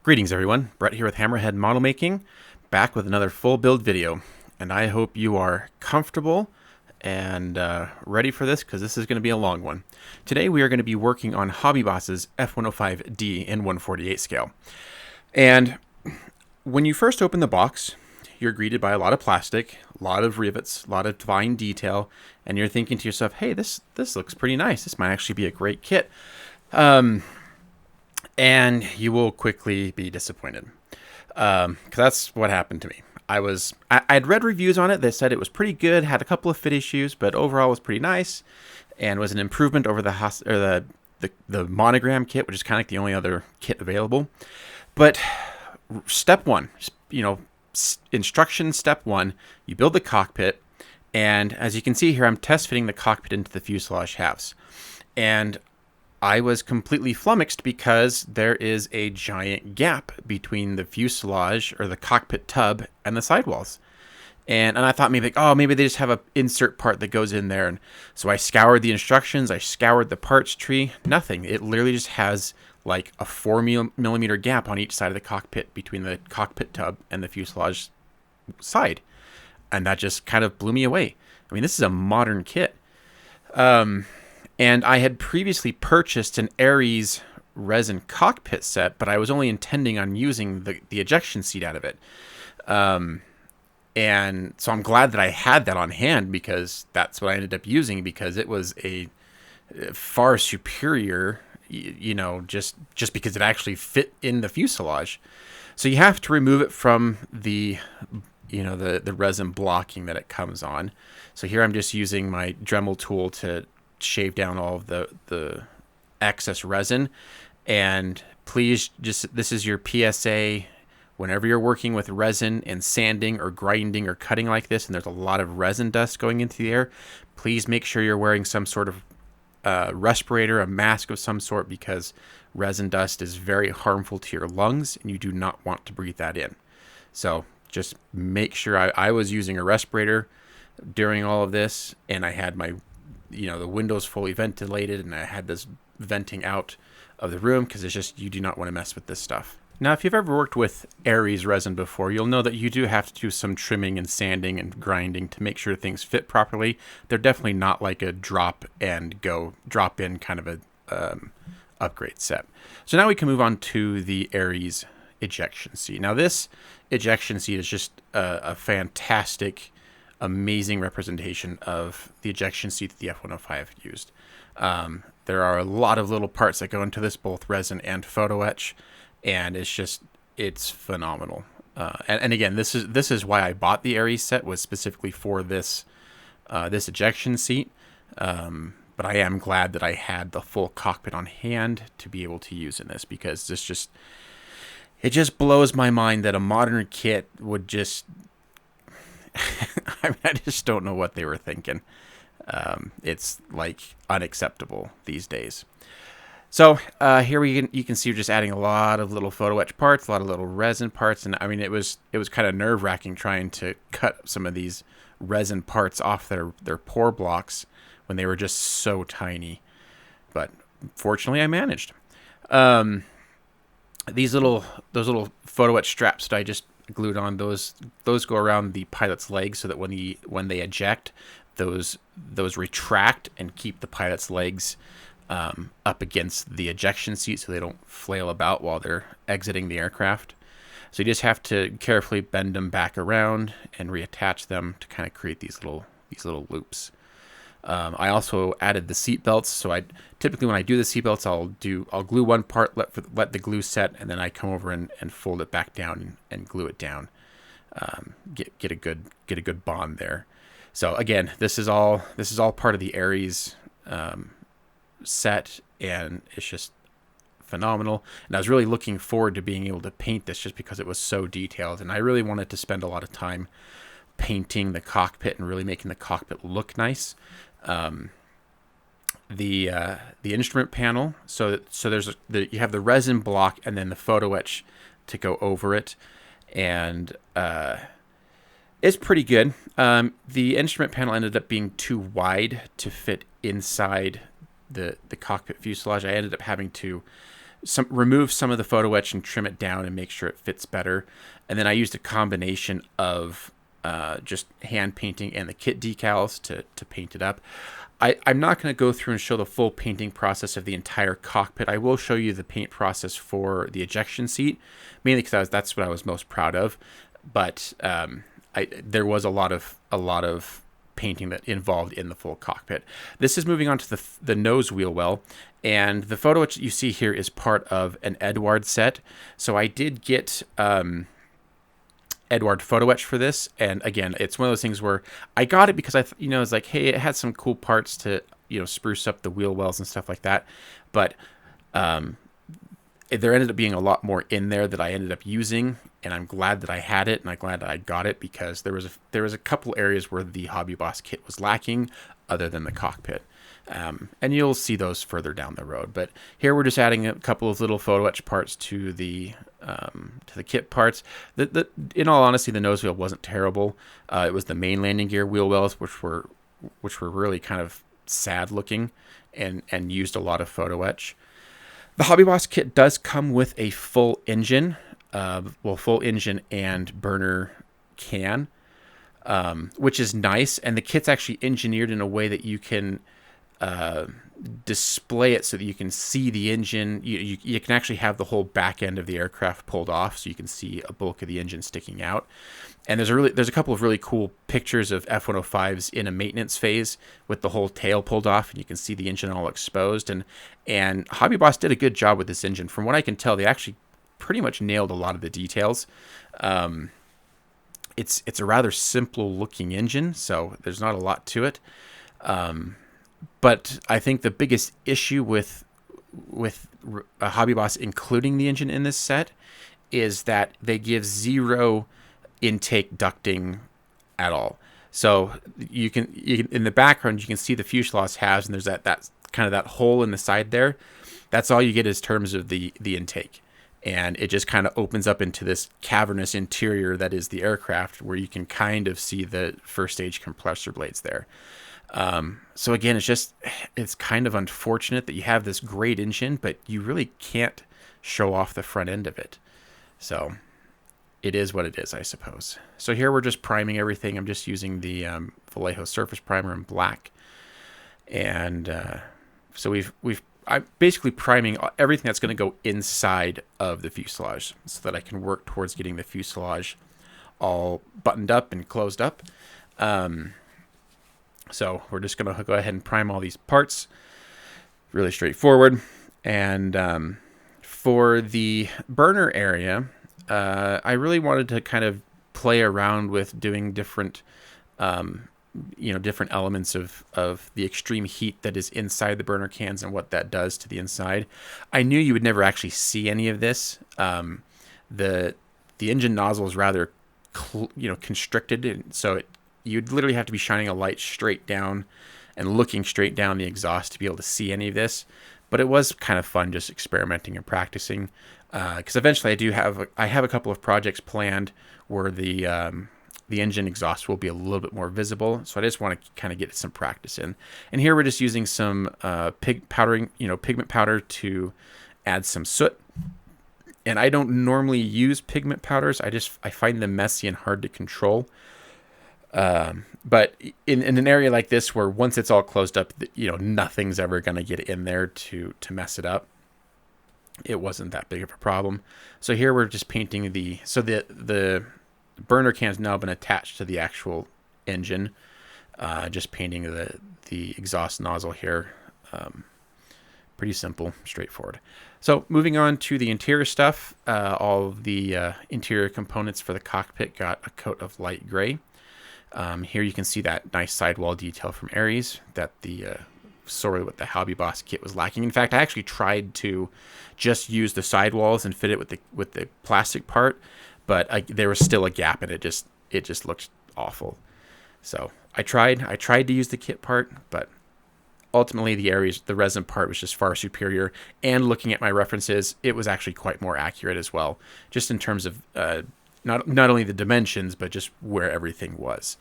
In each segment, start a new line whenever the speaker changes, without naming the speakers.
Greetings everyone, Brett here with Hammerhead Model Making, back with another full build video, and I hope you are comfortable and ready for this because this is going to be a long one. Today we are going to be working on Hobby Boss's F-105D in 1/48 scale. And when you first open the box, you're greeted by a lot of plastic, a lot of rivets, a lot of fine detail, and you're thinking to yourself, hey, this looks pretty nice. This might actually be a great kit. And you will quickly be disappointed. Because that's what happened to me. I'd read reviews on it that said it was pretty good, had a couple of fit issues, but overall was pretty nice, and was an improvement over the monogram kit, which is kind of like the only other kit available. But step one, instruction step one, you build the cockpit, and as you can see here, I'm test fitting the cockpit into the fuselage halves. And I was completely flummoxed because there is a giant gap between the fuselage or the cockpit tub and the sidewalls. And I thought maybe they just have an insert part that goes in there. And so I scoured the instructions, I scoured the parts tree, nothing. It literally just has like a 4mm gap on each side of the cockpit between the cockpit tub and the fuselage side. And that just kind of blew me away. I mean, this is a modern kit. And I had previously purchased an Aries resin cockpit set, but I was only intending on using the ejection seat out of it. And so I'm glad that I had that on hand because that's what I ended up using because it was a far superior, just because it actually fit in the fuselage. So you have to remove it from the resin blocking that it comes on. So here I'm just using my Dremel tool to shave down all of the excess resin. And please, this is your PSA. Whenever you're working with resin and sanding or grinding or cutting like this, and there's a lot of resin dust going into the air, please make sure you're wearing some sort of respirator, a mask of some sort, because resin dust is very harmful to your lungs, and you do not want to breathe that in. So just make sure I was using a respirator during all of this, and I had my the windows fully ventilated, and I had this venting out of the room because it's just, you do not want to mess with this stuff. Now, if you've ever worked with Aries resin before, you'll know that you do have to do some trimming and sanding and grinding to make sure things fit properly. They're definitely not like a drop in kind of a upgrade set. So now we can move on to the Aries ejection seat. Now this ejection seat is just a fantastic, amazing representation of the ejection seat that the F-105 used. There are a lot of little parts that go into this, both resin and photo etch, and it's phenomenal. And again, this is why I bought the Aries set, was specifically for this ejection seat. But I am glad that I had the full cockpit on hand to be able to use in this, because it just blows my mind that a modern kit would just I just don't know what they were thinking. It's like unacceptable these days. So here you can see we're just adding a lot of little photo etch parts, a lot of little resin parts, and I mean it was kind of nerve-wracking trying to cut some of these resin parts off their pore blocks when they were just so tiny. But fortunately, I managed. Those little photo etch straps that I just glued on, those go around the pilot's legs so that when they eject, those retract and keep the pilot's legs up against the ejection seat so they don't flail about while they're exiting the aircraft. So you just have to carefully bend them back around and reattach them to kind of create these little loops. I also added the seat belts. So typically when I do the seat belts, I'll glue one part, let the glue set, and then I come over and fold it back down and glue it down. Get a good bond there. So again, this is all part of the Aries set, and it's just phenomenal. And I was really looking forward to being able to paint this just because it was so detailed, and I really wanted to spend a lot of time painting the cockpit and really making the cockpit look nice. The instrument panel, so you have the resin block and then the photo etch to go over it, and it's pretty good. The instrument panel ended up being too wide to fit inside the cockpit fuselage. I ended up having to remove some of the photo etch and trim it down and make sure it fits better. And then I used a combination of just hand painting and the kit decals to paint it up. I'm not going to go through and show the full painting process of the entire cockpit. I will show you the paint process for the ejection seat, mainly because that's what I was most proud of. But there was a lot of painting that involved in the full cockpit. This is moving on to the nose wheel well, and the photo that you see here is part of an Eduard set. So I did get Eduard photo etch for this, and again, it's one of those things where I got it because it's like, hey, it had some cool parts to spruce up the wheel wells and stuff like that, but there ended up being a lot more in there that I ended up using, and I'm glad that I had it, and I'm glad that I got it, because there was a couple areas where the Hobby Boss kit was lacking, other than the cockpit. And you'll see those further down the road. But here we're just adding a couple of little photo etch parts to the kit parts. In all honesty, the nose wheel wasn't terrible. It was the main landing gear wheel wells which were really kind of sad looking and used a lot of photo etch. The Hobby Boss kit does come with a full engine, full engine and burner can, which is nice. And the kit's actually engineered in a way that you can display it so that you can see the engine. You can actually have the whole back end of the aircraft pulled off, so you can see a bulk of the engine sticking out. And there's a couple of really cool pictures of F-105s in a maintenance phase with the whole tail pulled off, and you can see the engine all exposed. And Hobby Boss did a good job with this engine. From what I can tell, they actually pretty much nailed a lot of the details. It's a rather simple looking engine, so there's not a lot to it. But I think the biggest issue with a Hobby Boss including the engine in this set is that they give zero intake ducting at all. So you can in the background you can see the fuselage halves, and there's that kind of that hole in the side there. That's all you get in terms of the intake, and it just kind of opens up into this cavernous interior that is the aircraft, where you can kind of see the first stage compressor blades there. So again, it's kind of unfortunate that you have this great engine, but you really can't show off the front end of it. So it is what it is, I suppose. So here we're just priming everything. I'm just using the Vallejo surface primer in black, and so I'm basically priming everything that's going to go inside of the fuselage, so that I can work towards getting the fuselage all buttoned up and closed up. So we're just going to go ahead and prime all these parts. Really straightforward. And for the burner area, I really wanted to kind of play around with doing different different elements of the extreme heat that is inside the burner cans and what that does to the inside. I knew you would never actually see any of this. The engine nozzle is rather constricted, and so you'd literally have to be shining a light straight down and looking straight down the exhaust to be able to see any of this. But it was kind of fun just experimenting and practicing, because eventually I have a couple of projects planned where the engine exhaust will be a little bit more visible. So I just want to kind of get some practice in. And here we're just using some pigment powder to add some soot. And I don't normally use pigment powders. I find them messy and hard to control. But in an area like this, where once it's all closed up, nothing's ever going to get in there to mess it up, it wasn't that big of a problem. So here we're just painting the burner can's now been attached to the actual engine. Just painting the exhaust nozzle here. Pretty simple, straightforward. So moving on to the interior stuff, all of the interior components for the cockpit got a coat of light gray. Here you can see that nice sidewall detail from Aries that what the Hobby Boss kit was lacking. In fact, I actually tried to just use the sidewalls and fit it with the plastic part, but there was still a gap, and it just looked awful. So I tried to use the kit part, but ultimately the resin part was just far superior. And looking at my references, it was actually quite more accurate as well, just in terms of not only the dimensions, but just where everything was.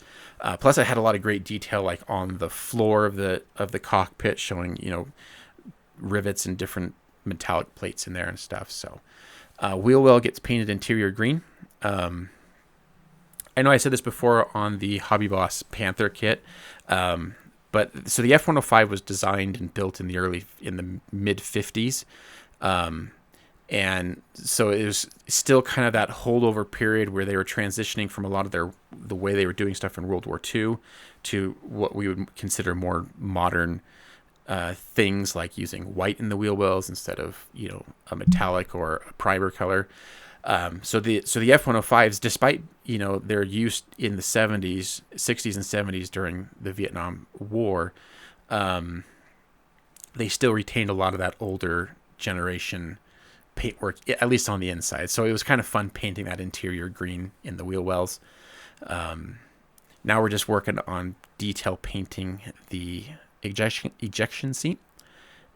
Plus, I had a lot of great detail, like on the floor of the cockpit, showing rivets and different metallic plates in there and stuff. So wheel well gets painted interior green. I know I said this before on the Hobby Boss Panther kit, but so the F-105 was designed and built in the mid 50s. And so it was still kind of that holdover period where they were transitioning from a lot of the way they were doing stuff in World War II to what we would consider more modern things, like using white in the wheel wells instead of, you know, a metallic or a primer color. So the F-105s, despite, you know, their use in the 60s and 70s during the Vietnam War, they still retained a lot of that older generation paintwork, at least on the inside. So it was kind of fun painting that interior green in the wheel wells. Now we're just working on detail painting the ejection seat.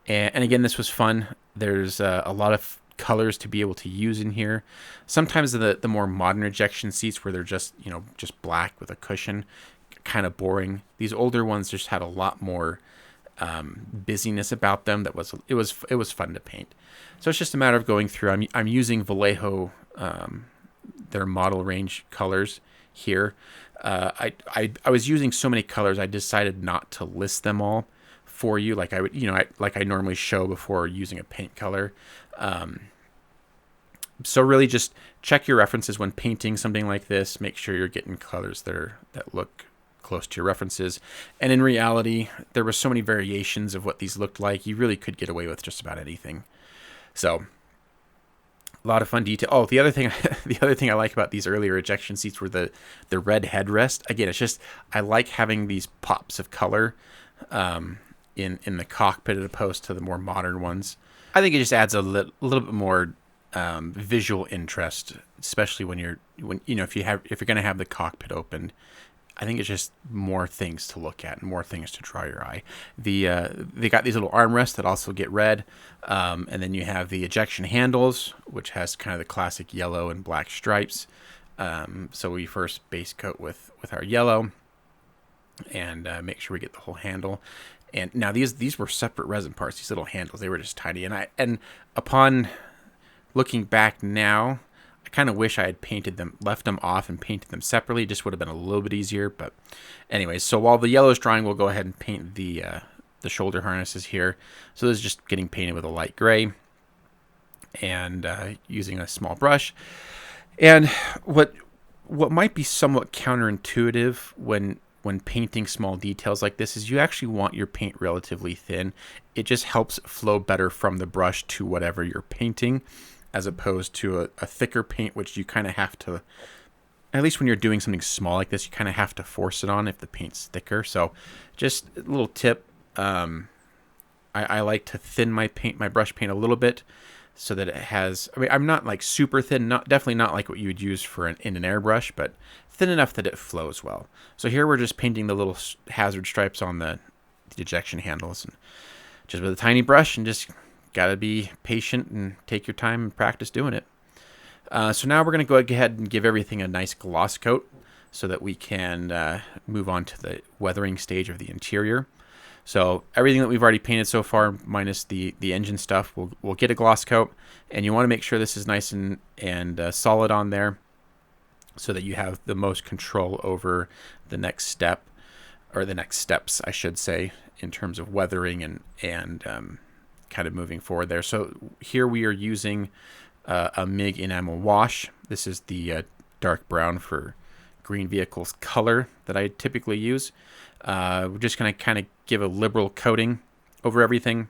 And again, this was fun. There's a lot of colors to be able to use in here. Sometimes the more modern ejection seats where they're just, you know, just black with a cushion, kind of boring. These older ones just had a lot more busyness about them. It was fun to paint. So it's just a matter of going through. I'm using Vallejo, their model range colors here. I was using so many colors, I decided not to list them all for you, like I would, you know, like I normally show before using a paint color. So really just check your references when painting something like this. Make sure you're getting colors that look close to your references. And in reality, there were so many variations of what these looked like. You really could get away with just about anything. So a lot of fun detail. Oh, the other thing I like about these earlier ejection seats were the red headrest. Again, it's just, I like having these pops of color in the cockpit as opposed to the more modern ones. I think it just adds a little bit more visual interest, especially when you know, if you're going to have the cockpit open. I think it's just more things to look at and more things to draw your eye. They got these little armrests that also get red, and then you have the ejection handles, which has kind of the classic yellow and black stripes. So we first base coat with our yellow, and make sure we get the whole handle. And now these were separate resin parts. These little handles, they were just tiny. And upon looking back now, I kind of wish I had left them off and painted them separately. It just would have been a little bit easier. But anyways, so while the yellow is drying, we'll go ahead and paint the shoulder harnesses here. So this is just getting painted with a light gray and using a small brush. And what might be somewhat counterintuitive when painting small details like this is you actually want your paint relatively thin. It just helps flow better from the brush to whatever you're painting, as opposed to a thicker paint, which you kind of have to, at least when you're doing something small like this, you kind of have to force it on if the paint's thicker. So just a little tip, I like to thin my brush paint a little bit so that it has, I mean, I'm not like super thin, definitely not like what you would use in an airbrush, but thin enough that it flows well. So here we're just painting the little hazard stripes on the ejection handles, and just with a tiny brush, and just gotta be patient and take your time and practice doing it. So now we're gonna go ahead and give everything a nice gloss coat so that we can move on to the weathering stage of the interior. So everything that we've already painted so far, minus the engine stuff, we'll get a gloss coat, and you want to make sure this is nice and solid on there, so that you have the most control over the next step, or the next steps, I should say, in terms of weathering and kind of moving forward there. So here we are using a MIG enamel wash. This is the dark brown for green vehicles color that I typically use. We're just going to kind of give a liberal coating over everything.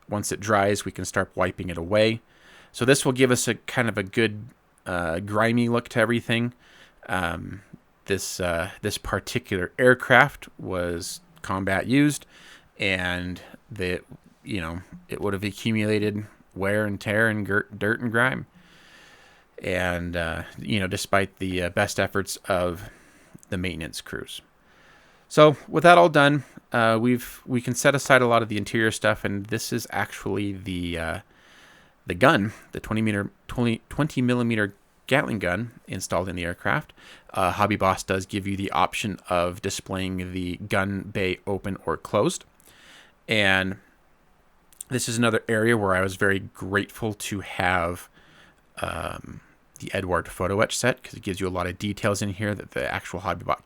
Once it dries, we can start wiping it away. So this will give us a kind of a good grimy look to everything. This particular aircraft was combat used, and it would have accumulated wear and tear and dirt and grime. And despite the best efforts of the maintenance crews. So with that all done, we can set aside a lot of the interior stuff, and this is actually the gun, the 20 millimeter Gatling gun installed in the aircraft. Hobby Boss does give you the option of displaying the gun bay open or closed, and This is another area where I was very grateful to have the Eduard photo etch set, because it gives you a lot of details in here that the actual HobbyBot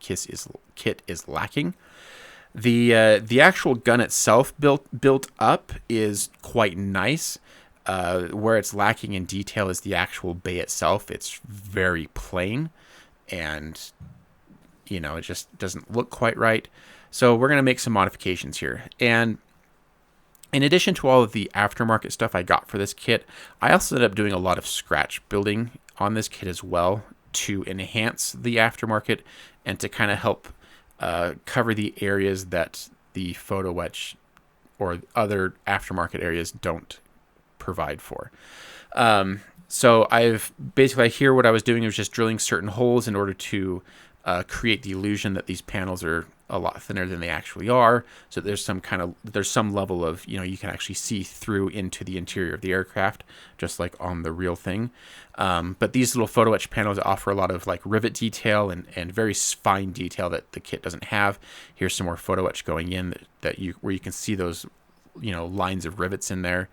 kit is lacking. The actual gun itself built up is quite nice. Where it's lacking in detail is the actual bay itself. It's very plain, and it just doesn't look quite right. So we're gonna make some modifications here. And in addition to all of the aftermarket stuff I got for this kit, I also ended up doing a lot of scratch building on this kit as well to enhance the aftermarket and to kind of help cover the areas that the photo etch or other aftermarket areas don't provide for. So here what I was doing was just drilling certain holes in order to create the illusion that these panels are a lot thinner than they actually are. So there's some level of, you can actually see through into the interior of the aircraft, just like on the real thing. But these little photo etch panels offer a lot of like rivet detail and very fine detail that the kit doesn't have. Here's some more photo etch going in where you can see those, lines of rivets in there.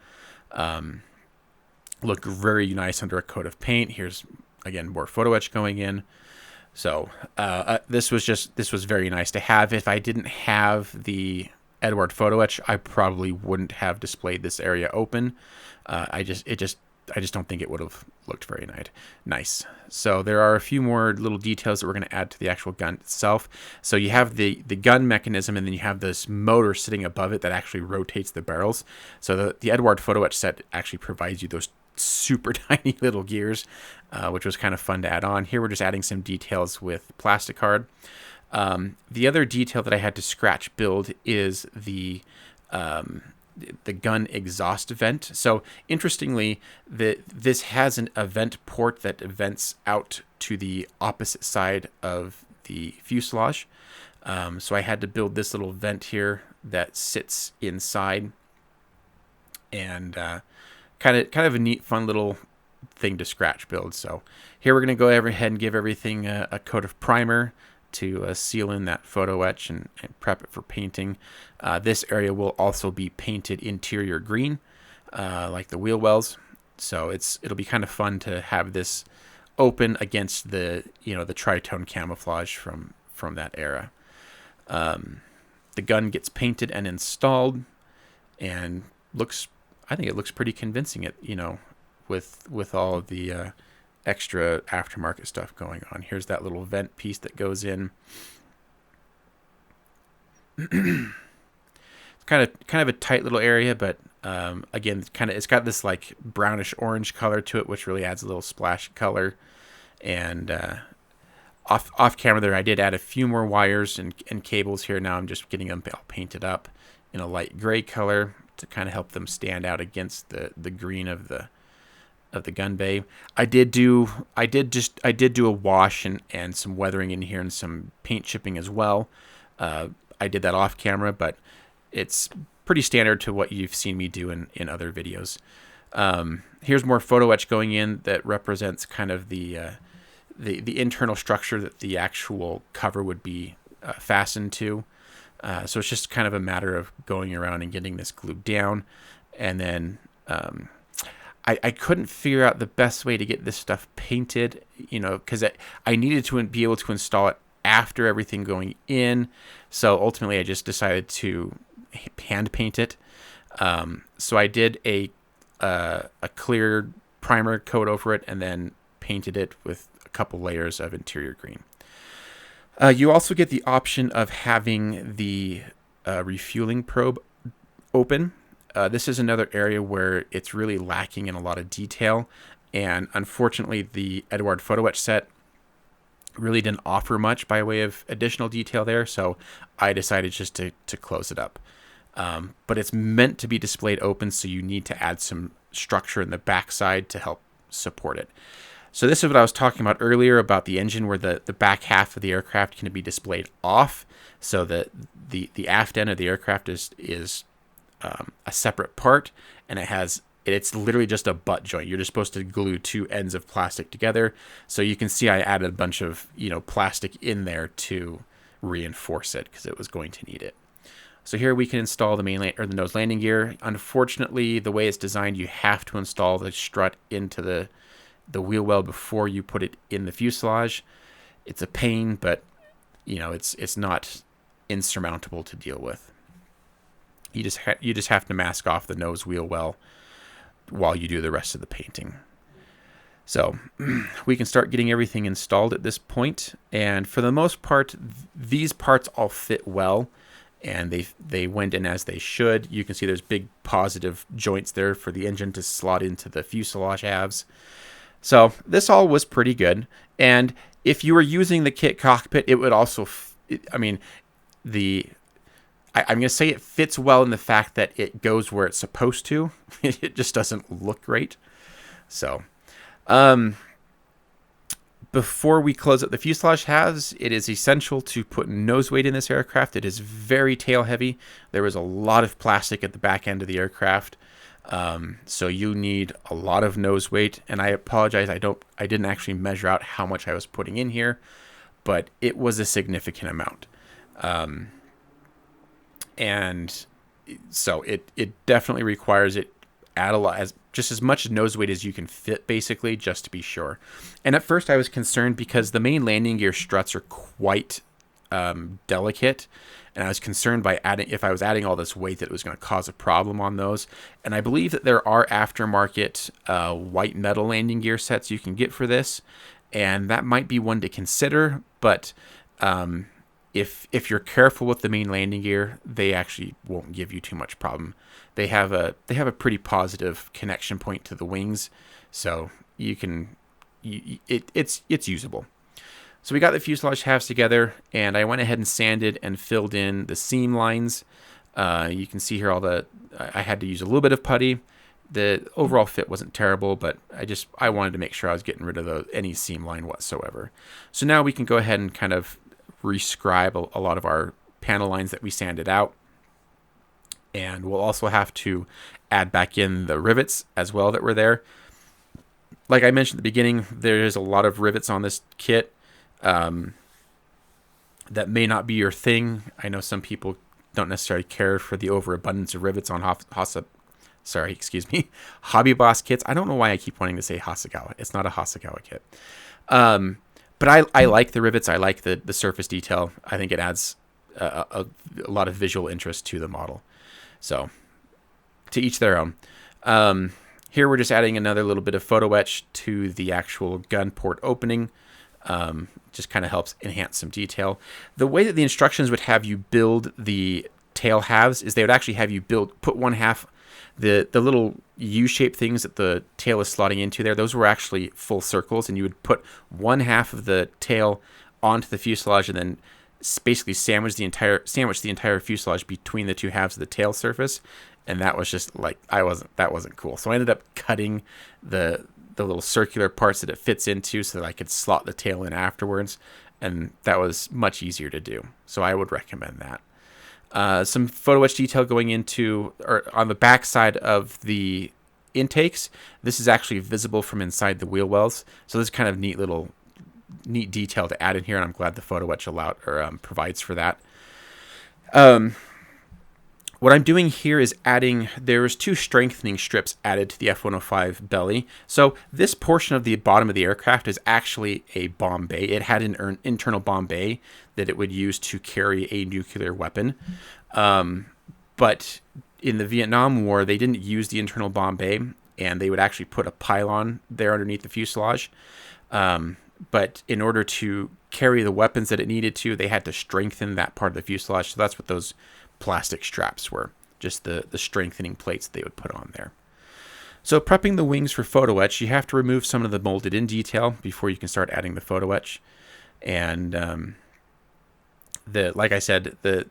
Look very nice under a coat of paint. Here's again more photo etch going in. So this was very nice to have. If I didn't have the Eduard photo etch, I probably wouldn't have displayed this area open. I just don't think it would have looked very nice. So there are a few more little details that we're going to add to the actual gun itself. So you have the gun mechanism, and then you have this motor sitting above it that actually rotates the barrels. So the Eduard photo etch set actually provides you those super tiny little gears, which was kind of fun to add on. Here we're just adding some details with plastic card. The other detail that I had to scratch build is the gun exhaust vent. So interestingly, this has a vent port that vents out to the opposite side of the fuselage. So I had to build this little vent here that sits inside, and kind of a neat, fun little thing to scratch build. So here we're going to go ahead and give everything a coat of primer to seal in that photo etch and prep it for painting. This area will also be painted interior green, like the wheel wells. So it'll be kind of fun to have this open against the the tritone camouflage from that era. The gun gets painted and installed, and I think it looks pretty convincing. With all of the extra aftermarket stuff going on. Here's that little vent piece that goes in. It's kind of a tight little area, but again, it's got this like brownish orange color to it, which really adds a little splash of color. And off camera there, I did add a few more wires and cables here. Now I'm just getting them all painted up in a light gray color to kind of help them stand out against the green of the gun bay. I did do a wash and some weathering in here and some paint chipping as well. I did that off camera, but it's pretty standard to what you've seen me do in other videos. Here's more photo etch going in that represents kind of the internal structure that the actual cover would be fastened to. So it's just kind of a matter of going around and getting this glued down. And then I couldn't figure out the best way to get this stuff painted, because I needed to be able to install it after everything going in. So ultimately I just decided to hand paint it. So I did a clear primer coat over it and then painted it with a couple layers of interior green. You also get the option of having the refueling probe open. This is another area where it's really lacking in a lot of detail, and unfortunately the Eduard photo etch set really didn't offer much by way of additional detail there, so I decided just to close it up. But it's meant to be displayed open, so you need to add some structure in the backside to help support it. So this is what I was talking about earlier about the engine, where the back half of the aircraft can be displayed off, so that the aft end of the aircraft is a separate part, and it's literally just a butt joint. You're just supposed to glue two ends of plastic together. So you can see I added a bunch of plastic in there to reinforce it because it was going to need it. So here we can install the the nose landing gear. Unfortunately, the way it's designed, you have to install the strut into the wheel well before you put it in the fuselage. It's a pain, but you know, it's not insurmountable to deal with. You just have to mask off the nose wheel well while you do the rest of the painting. So we can start getting everything installed at this point, and for the most part, these parts all fit well, and they went in as they should. You can see there's big positive joints there for the engine to slot into the fuselage halves. So this all was pretty good, and if you were using the kit cockpit, it would also, I'm going to say it fits well in the fact that it goes where it's supposed to. It just doesn't look great. So, before we close up the fuselage halves, it is essential to put nose weight in this aircraft. It is very tail heavy. There is a lot of plastic at the back end of the aircraft. So you need a lot of nose weight, and I apologize. I didn't actually measure out how much I was putting in here, but it was a significant amount. And so it definitely requires it add a lot, just as much nose weight as you can fit, basically, just to be sure. And at first I was concerned because the main landing gear struts are quite delicate, and I was concerned by if I was adding all this weight that it was going to cause a problem on those. And I believe that there are aftermarket white metal landing gear sets you can get for this, and that might be one to consider. But if you're careful with the main landing gear, they actually won't give you too much problem. They have a pretty positive connection point to the wings, so it's usable. So we got the fuselage halves together, and I went ahead and sanded and filled in the seam lines. You can see here I had to use a little bit of putty. The overall fit wasn't terrible, but I wanted to make sure I was getting rid of any seam line whatsoever. So now we can go ahead and kind of rescribe a lot of our panel lines that we sanded out. And we'll also have to add back in the rivets as well that were there. Like I mentioned at the beginning, there is a lot of rivets on this kit. That may not be your thing. I know some people don't necessarily care for the overabundance of rivets on Hobby Boss kits. I don't know why I keep wanting to say Hasegawa. It's not a Hasegawa kit. But I like the rivets. I like the surface detail. I think it adds a lot of visual interest to the model. So, to each their own. Here we're just adding another little bit of photo etch to the actual gun port opening. Just kind of helps enhance some detail. The way that the instructions would have you build the tail halves is they would actually have you put one half, the little U-shaped things that the tail is slotting into there, those were actually full circles, and you would put one half of the tail onto the fuselage and then basically sandwich the entire fuselage between the two halves of the tail surface. And that was just like, that wasn't cool. So I ended up cutting the little circular parts that it fits into so that I could slot the tail in afterwards, and that was much easier to do. So I would recommend that. Some photo etch detail going into, or on the back side of the intakes. This is actually visible from inside the wheel wells, so this is kind of neat detail to add in here, and I'm glad the photo etch provides for that. What I'm doing here is there's two strengthening strips added to the F-105 belly. So this portion of the bottom of the aircraft is actually a bomb bay. It had an internal bomb bay that it would use to carry a nuclear weapon. But in the Vietnam War, they didn't use the internal bomb bay, and they would actually put a pylon there underneath the fuselage. But in order to carry the weapons that it needed to, they had to strengthen that part of the fuselage. So that's what those plastic straps were, just the strengthening plates they would put on there. So prepping the wings for photo etch, you have to remove some of the molded in detail before you can start adding the photo etch. And like I said, the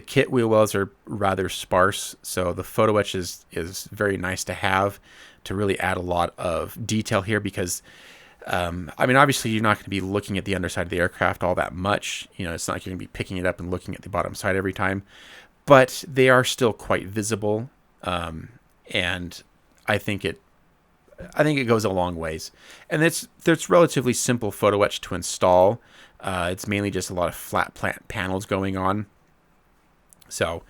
kit wheel wells are rather sparse, so the photo etch is very nice to have to really add a lot of detail here, because obviously you're not going to be looking at the underside of the aircraft all that much. It's not like you're going to be picking it up and looking at the bottom side every time, but they are still quite visible. And I think it goes a long ways. And it's relatively simple photo etch to install. It's mainly just a lot of flat panels going on. So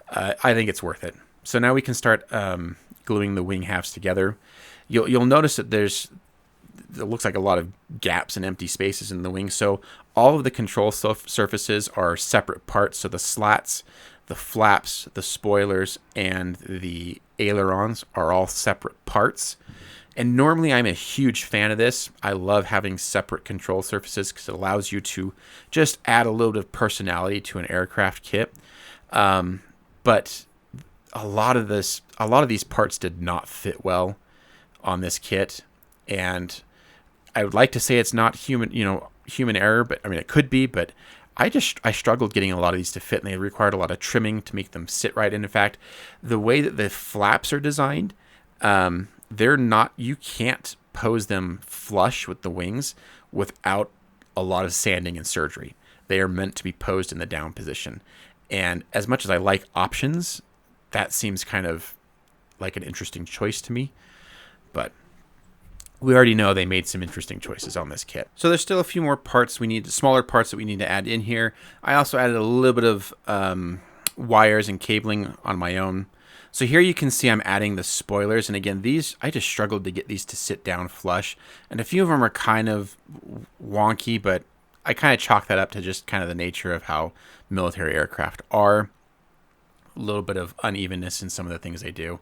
I think it's worth it. So now we can start gluing the wing halves together. You'll notice that it looks like a lot of gaps and empty spaces in the wing. So all of the control surfaces are separate parts. So the slats, the flaps, the spoilers, and the ailerons are all separate parts. And normally I'm a huge fan of this. I love having separate control surfaces because it allows you to just add a little bit of personality to an aircraft kit. But a lot of these parts did not fit well on this kit, and I would like to say it's not human error, but I mean it could be, but I struggled getting a lot of these to fit, and they required a lot of trimming to make them sit right. And in fact, the way that the flaps are designed, they're not, you can't pose them flush with the wings without a lot of sanding and surgery. They are meant to be posed in the down position. And as much as I like options, that seems kind of like an interesting choice to me. But we already know they made some interesting choices on this kit. So there's still a few more parts smaller parts that we need to add in here. I also added a little bit of wires and cabling on my own. So here you can see I'm adding the spoilers. And again, I just struggled to get these to sit down flush. And a few of them are kind of wonky, but I kind of chalk that up to just kind of the nature of how military aircraft are. A little bit of unevenness in some of the things they do,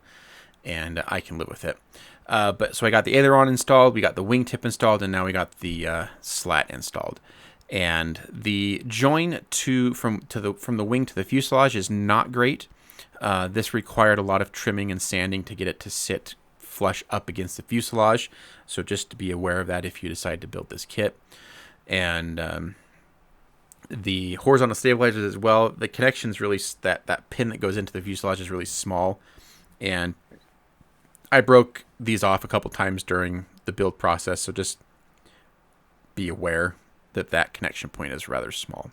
and I can live with it. So I got the aileron installed, we got the wingtip installed, and now we got the slat installed. And the join from the wing to the fuselage is not great. This required a lot of trimming and sanding to get it to sit flush up against the fuselage. So just to be aware of that if you decide to build this kit. And the horizontal stabilizers as well. The connection's really, that pin that goes into the fuselage is really small. And I broke these off a couple times during the build process. So just be aware that connection point is rather small.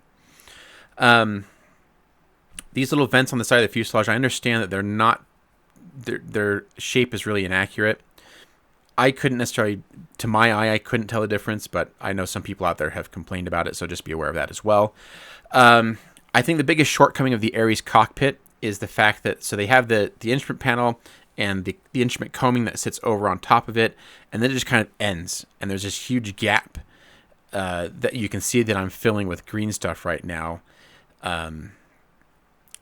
These little vents on the side of the fuselage, I understand that they're not, their shape is really inaccurate. I couldn't necessarily, to my eye, I couldn't tell the difference, but I know some people out there have complained about it, so just be aware of that as well. I think the biggest shortcoming of the Aries cockpit is the fact that, so they have the instrument panel and the instrument combing that sits over on top of it, and then it just kind of ends, and there's this huge gap that you can see that I'm filling with green stuff right now.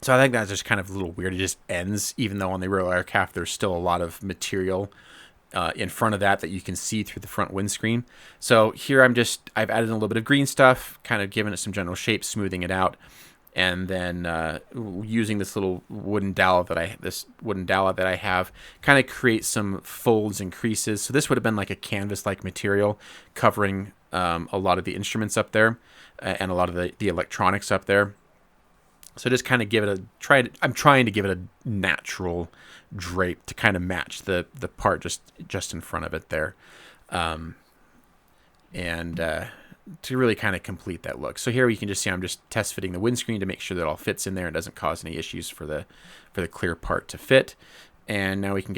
So I think that's just kind of a little weird. It just ends, even though on the real aircraft there's still a lot of material in front of that you can see through the front windscreen. So here I've added a little bit of green stuff, kind of giving it some general shape, smoothing it out, and then using this little wooden dowel that I have, kind of create some folds and creases. So this would have been like a canvas-like material covering a lot of the instruments up there and a lot of the electronics up there. So just kind of give it I'm trying to give it a natural drape to kind of match the part just in front of it there. And to really kind of complete that look. So here you can just see I'm just test fitting the windscreen to make sure that it all fits in there and doesn't cause any issues for the clear part to fit. And now we can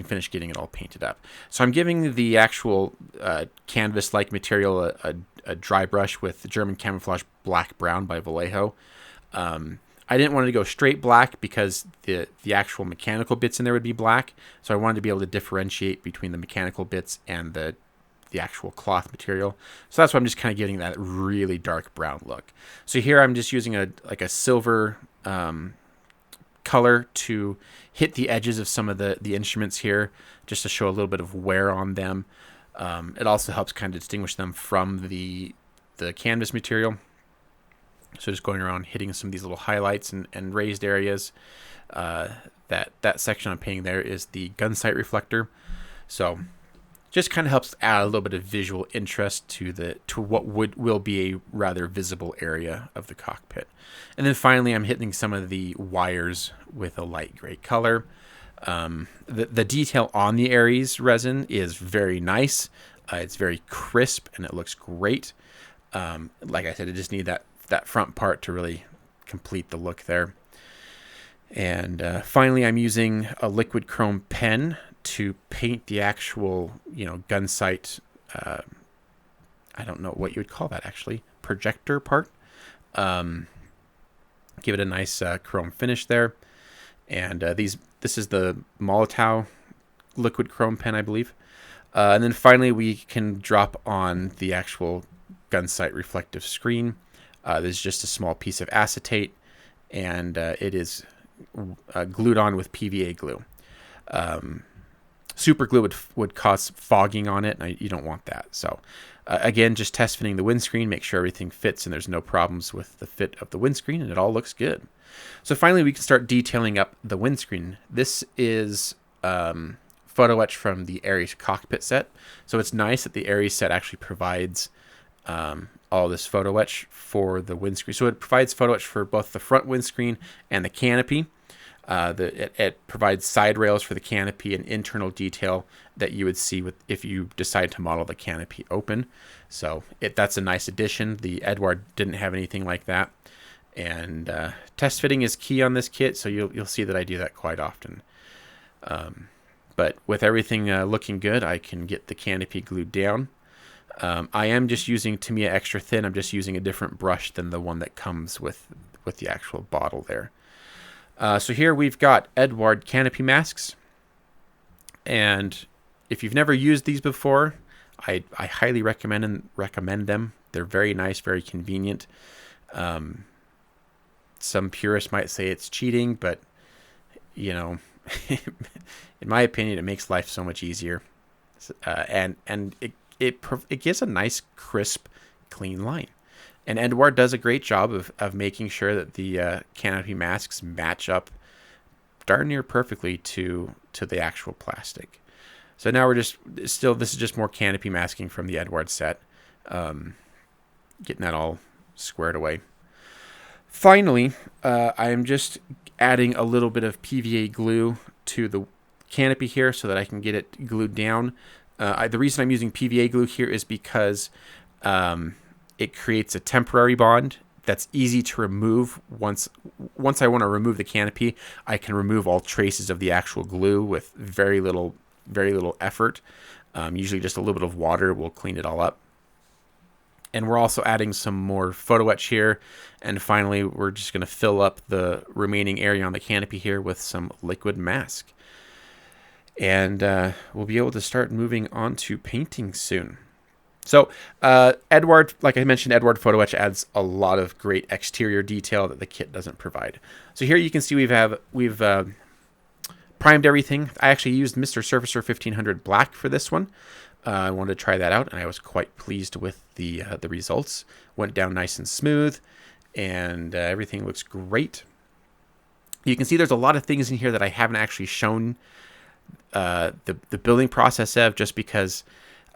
finish getting it all painted up. So I'm giving the actual canvas-like material a dry brush with the German Camouflage Black Brown by Vallejo. I didn't want it to go straight black because the actual mechanical bits in there would be black. So I wanted to be able to differentiate between the mechanical bits and the actual cloth material. So that's why I'm just kind of getting that really dark brown look. So here I'm just using a silver color to hit the edges of some of the instruments here, just to show a little bit of wear on them. It also helps kind of distinguish them from the canvas material. So just going around hitting some of these little highlights and raised areas. That section I'm painting there is the gun sight reflector. So just kind of helps add a little bit of visual interest to what will be a rather visible area of the cockpit. And then finally I'm hitting some of the wires with a light gray color. The detail on the Aries resin is very nice. It's very crisp and it looks great. Like I said, it just needs that front part to really complete the look there. And finally, I'm using a liquid chrome pen to paint the actual, gun sight. I don't know what you would call that actually, projector part. Give it a nice chrome finish there. And this is the Molotow liquid chrome pen, I believe. And then finally, we can drop on the actual gun sight reflective screen. This is just a small piece of acetate, and it is glued on with PVA glue. Super glue would cause fogging on it, and you don't want that. So again, just test fitting the windscreen, make sure everything fits and there's no problems with the fit of the windscreen, and it all looks good. So finally, we can start detailing up the windscreen. This is photo etch from the Aries Cockpit set. So it's nice that the Aries set actually provides all this photo etch for the windscreen. So it provides photo etch for both the front windscreen and the canopy. It provides side rails for the canopy and internal detail that you would see if you decide to model the canopy open. So that's a nice addition. The Eduard didn't have anything like that. And test fitting is key on this kit, so you'll see that I do that quite often. But with everything looking good, I can get the canopy glued down. I am just using Tamiya Extra Thin. I'm just using a different brush than the one that comes with the actual bottle there. So here we've got Eduard canopy masks. And if you've never used these before, I highly recommend them. They're very nice, very convenient. Some purists might say it's cheating, but, you know, in my opinion, it makes life so much easier. And it gives a nice, crisp, clean line. And Eduard does a great job of making sure that the canopy masks match up darn near perfectly to the actual plastic. So now this is just more canopy masking from the Eduard set. Getting that all squared away. Finally, I'm just adding a little bit of PVA glue to the canopy here so that I can get it glued down. The reason I'm using PVA glue here is because it creates a temporary bond that's easy to remove. Once I want to remove the canopy, I can remove all traces of the actual glue with very little effort. Usually just a little bit of water will clean it all up. And we're also adding some more photo etch here. And finally, we're just going to fill up the remaining area on the canopy here with some liquid mask. And we'll be able to start moving on to painting soon. So Eduard, like I mentioned, Eduard photo etch adds a lot of great exterior detail that the kit doesn't provide. So here you can see we've primed everything. I actually used Mr. Surfacer 1500 Black for this one. I wanted to try that out, and I was quite pleased with the results. Went down nice and smooth, and everything looks great. You can see there's a lot of things in here that I haven't actually shown the building process of, just because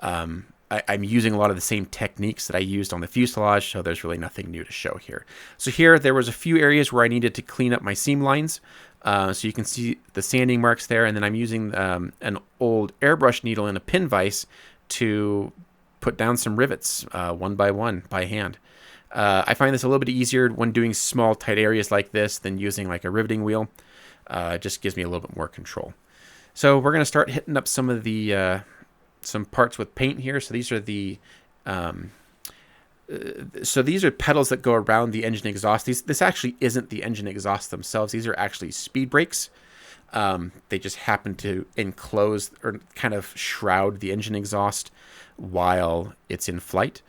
I'm using a lot of the same techniques that I used on the fuselage, so there's really nothing new to show here. So here, there was a few areas where I needed to clean up my seam lines. So you can see the sanding marks there, and then I'm using an old airbrush needle and a pin vise to put down some rivets one by one by hand. I find this a little bit easier when doing small, tight areas like this than using like a riveting wheel. It just gives me a little bit more control. So we're going to start hitting up some of the some parts with paint here. So these are the these are pedals that go around the engine exhaust. This actually isn't the engine exhaust themselves. These are actually speed brakes. They just happen to enclose or kind of shroud the engine exhaust while it's in flight.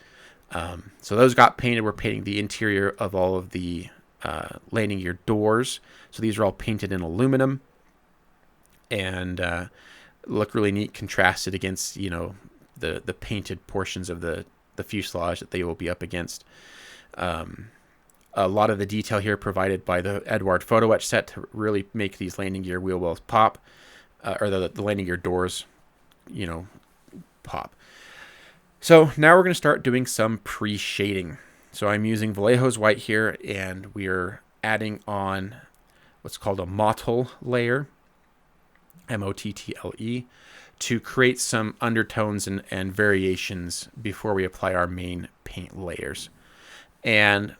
So those got painted. We're painting the interior of all of the landing gear doors. So these are all painted in aluminum and look really neat, contrasted against, you know, the painted portions of the fuselage that they will be up against. A lot of the detail here provided by the Eduard photo etch set to really make these landing gear wheel wells pop, or the landing gear doors, you know, pop. So now we're going to start doing some pre-shading. So I'm using Vallejo's white here, and we're adding on what's called a mottle layer, M-O-T-T-L-E, to create some undertones and variations before we apply our main paint layers. And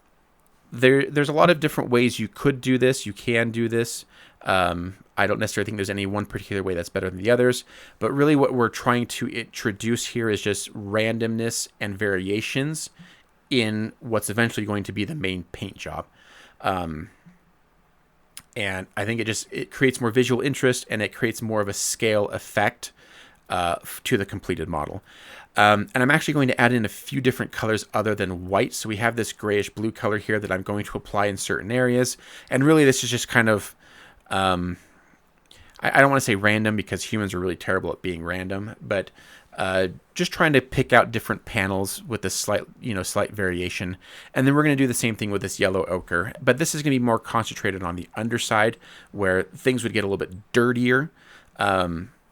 there's a lot of different ways you could do this. You can do this. I don't necessarily think there's any one particular way that's better than the others, but really what we're trying to introduce here is just randomness and variations in what's eventually going to be the main paint job. And I think it creates more visual interest, and it creates more of a scale effect to the completed model. And I'm actually going to add in a few different colors other than white. So we have this grayish blue color here that I'm going to apply in certain areas. And really this is just kind of, I don't want to say random, because humans are really terrible at being random, but just trying to pick out different panels with a slight variation. And then we're going to do the same thing with this yellow ochre, but this is going to be more concentrated on the underside where things would get a little bit dirtier.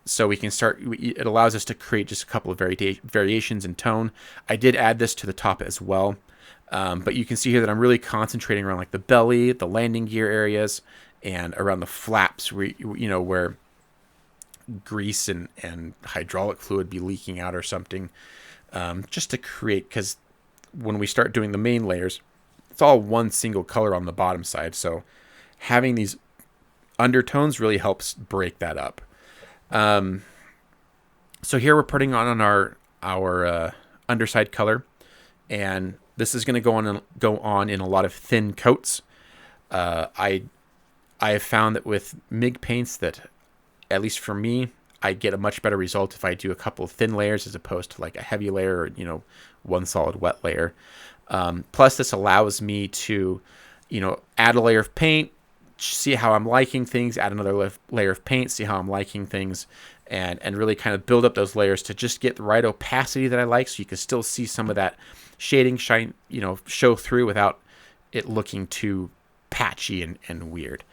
So we can start, it allows us to create just a couple of variations in tone. I did add this to the top as well. But you can see here that I'm really concentrating around like the belly, the landing gear areas, and around the flaps where grease and hydraulic fluid be leaking out or something, just to create, because when we start doing the main layers, it's all one single color on the bottom side. So having these undertones really helps break that up. So here we're putting on our underside color, and this is going to go on in a lot of thin coats. I have found that with MIG paints that, at least for me, I get a much better result if I do a couple of thin layers as opposed to like a heavy layer or, one solid wet layer. Plus this allows me to, add a layer of paint, see how I'm liking things, add another layer of paint, see how I'm liking things, and really kind of build up those layers to just get the right opacity that I like, so you can still see some of that shading shine, show through without it looking too patchy and weird.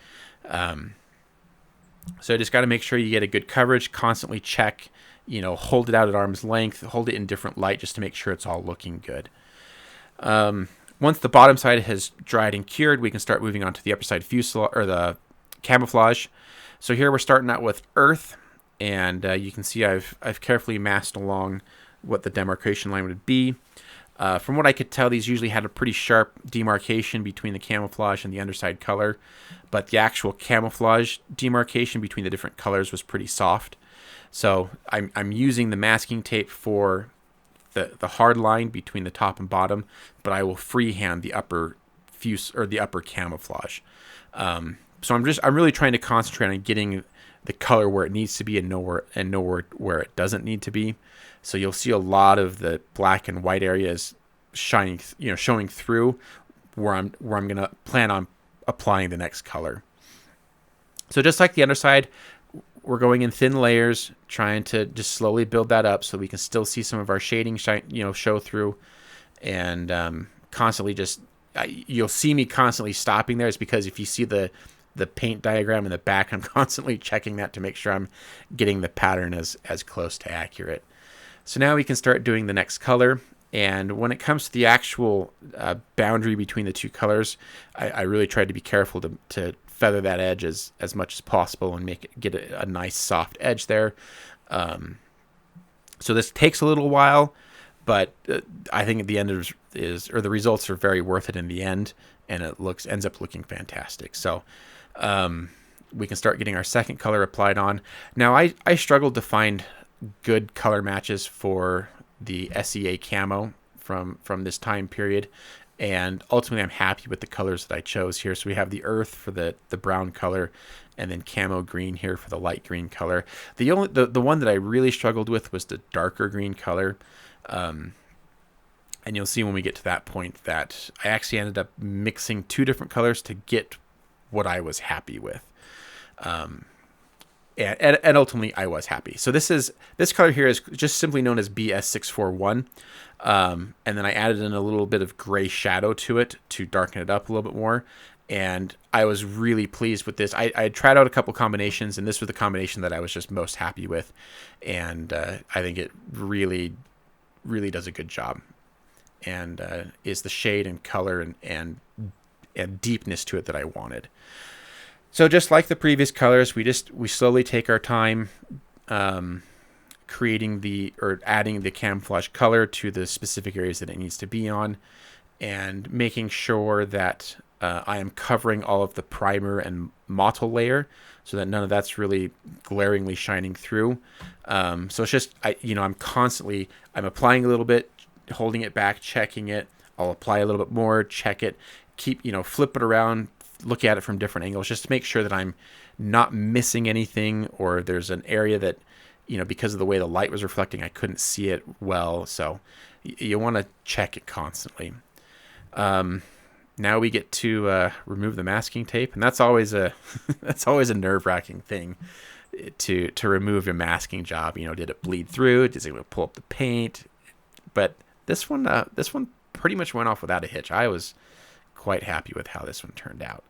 So just got to make sure you get a good coverage, constantly check, hold it out at arm's length, hold it in different light just to make sure it's all looking good. Once the bottom side has dried and cured, we can start moving on to the upper side fuselage, or the camouflage. So here we're starting out with earth, and you can see I've carefully masked along what the demarcation line would be. From what I could tell, these usually had a pretty sharp demarcation between the camouflage and the underside color, but the actual camouflage demarcation between the different colors was pretty soft. So I'm using the masking tape for the hard line between the top and bottom, but I will freehand the upper the upper camouflage. So I'm really trying to concentrate on getting the color where it needs to be and nowhere where it doesn't need to be. So you'll see a lot of the black and white areas showing through where I'm going to plan on applying the next color. So just like the underside, we're going in thin layers, trying to just slowly build that up so we can still see some of our shading show through, and constantly you'll see me constantly stopping there. Is because if you see the paint diagram in the back, I'm constantly checking that to make sure I'm getting the pattern as close to accurate. So now we can start doing the next color. And when it comes to the actual boundary between the two colors, I really tried to be careful to feather that edge as much as possible and get a nice soft edge there. So this takes a little while, but I think at the end the results are very worth it in the end, and it ends up looking fantastic. So we can start getting our second color applied on. Now I struggled to find good color matches for the SEA camo from this time period, and ultimately I'm happy with the colors that I chose here. So we have the earth for the brown color, and then camo green here for the light green color. The one that I really struggled with was the darker green color, and you'll see when we get to that point that I actually ended up mixing two different colors to get what I was happy with. And ultimately I was happy. So this color here is just simply known as BS641. And then I added in a little bit of gray shadow to it to darken it up a little bit more. And I was really pleased with this. I tried out a couple combinations, and this was the combination that I was just most happy with. And I think it really, really does a good job. And is the shade and color and deepness to it that I wanted. So just like the previous colors, we slowly take our time creating adding the camouflage color to the specific areas that it needs to be on, and making sure that I am covering all of the primer and mottle layer so that none of that's really glaringly shining through. So it's just I'm applying a little bit, holding it back, checking it. I'll apply a little bit more, check it, flip it around, look at it from different angles just to make sure that I'm not missing anything, or there's an area that, because of the way the light was reflecting, I couldn't see it well. So you want to check it constantly. Now we get to remove the masking tape, and that's always a that's always a nerve-wracking thing to remove your masking job. Did it bleed through? Is it going to pull up the paint? But this one pretty much went off without a hitch. I was quite happy with how this one turned out.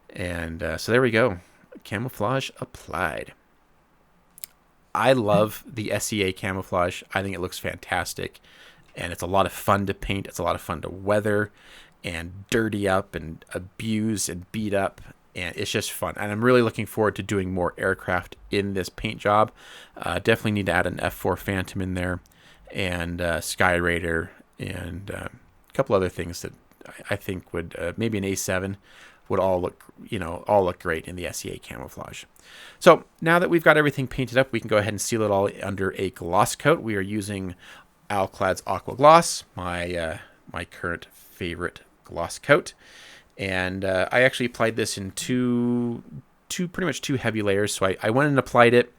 And so there we go. Camouflage applied. I love the SEA camouflage. I think it looks fantastic. And it's a lot of fun to paint. It's a lot of fun to weather and dirty up and abuse and beat up. And it's just fun. And I'm really looking forward to doing more aircraft in this paint job. Definitely need to add an F4 Phantom in there, and Sky Raider, and a couple other things that I think would, maybe an A7 would all look great in the SEA camouflage. So now that we've got everything painted up, we can go ahead and seal it all under a gloss coat. We are using Alclad's Aqua Gloss, my current favorite gloss coat. And I actually applied this in pretty much two heavy layers. So I went and applied it,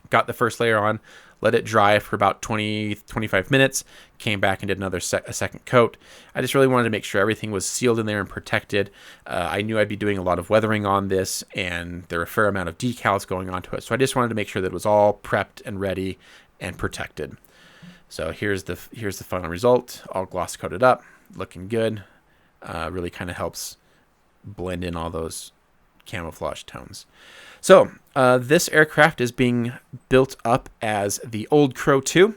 got the first layer on, let it dry for about 20-25 minutes, came back and did a second coat. I just really wanted to make sure everything was sealed in there and protected. I knew I'd be doing a lot of weathering on this, and there were a fair amount of decals going onto it. So I just wanted to make sure that it was all prepped and ready and protected. So here's the final result, all gloss coated up, looking good. Really kind of helps blend in all those camouflage tones. So this aircraft is being built up as the Old Crow 2.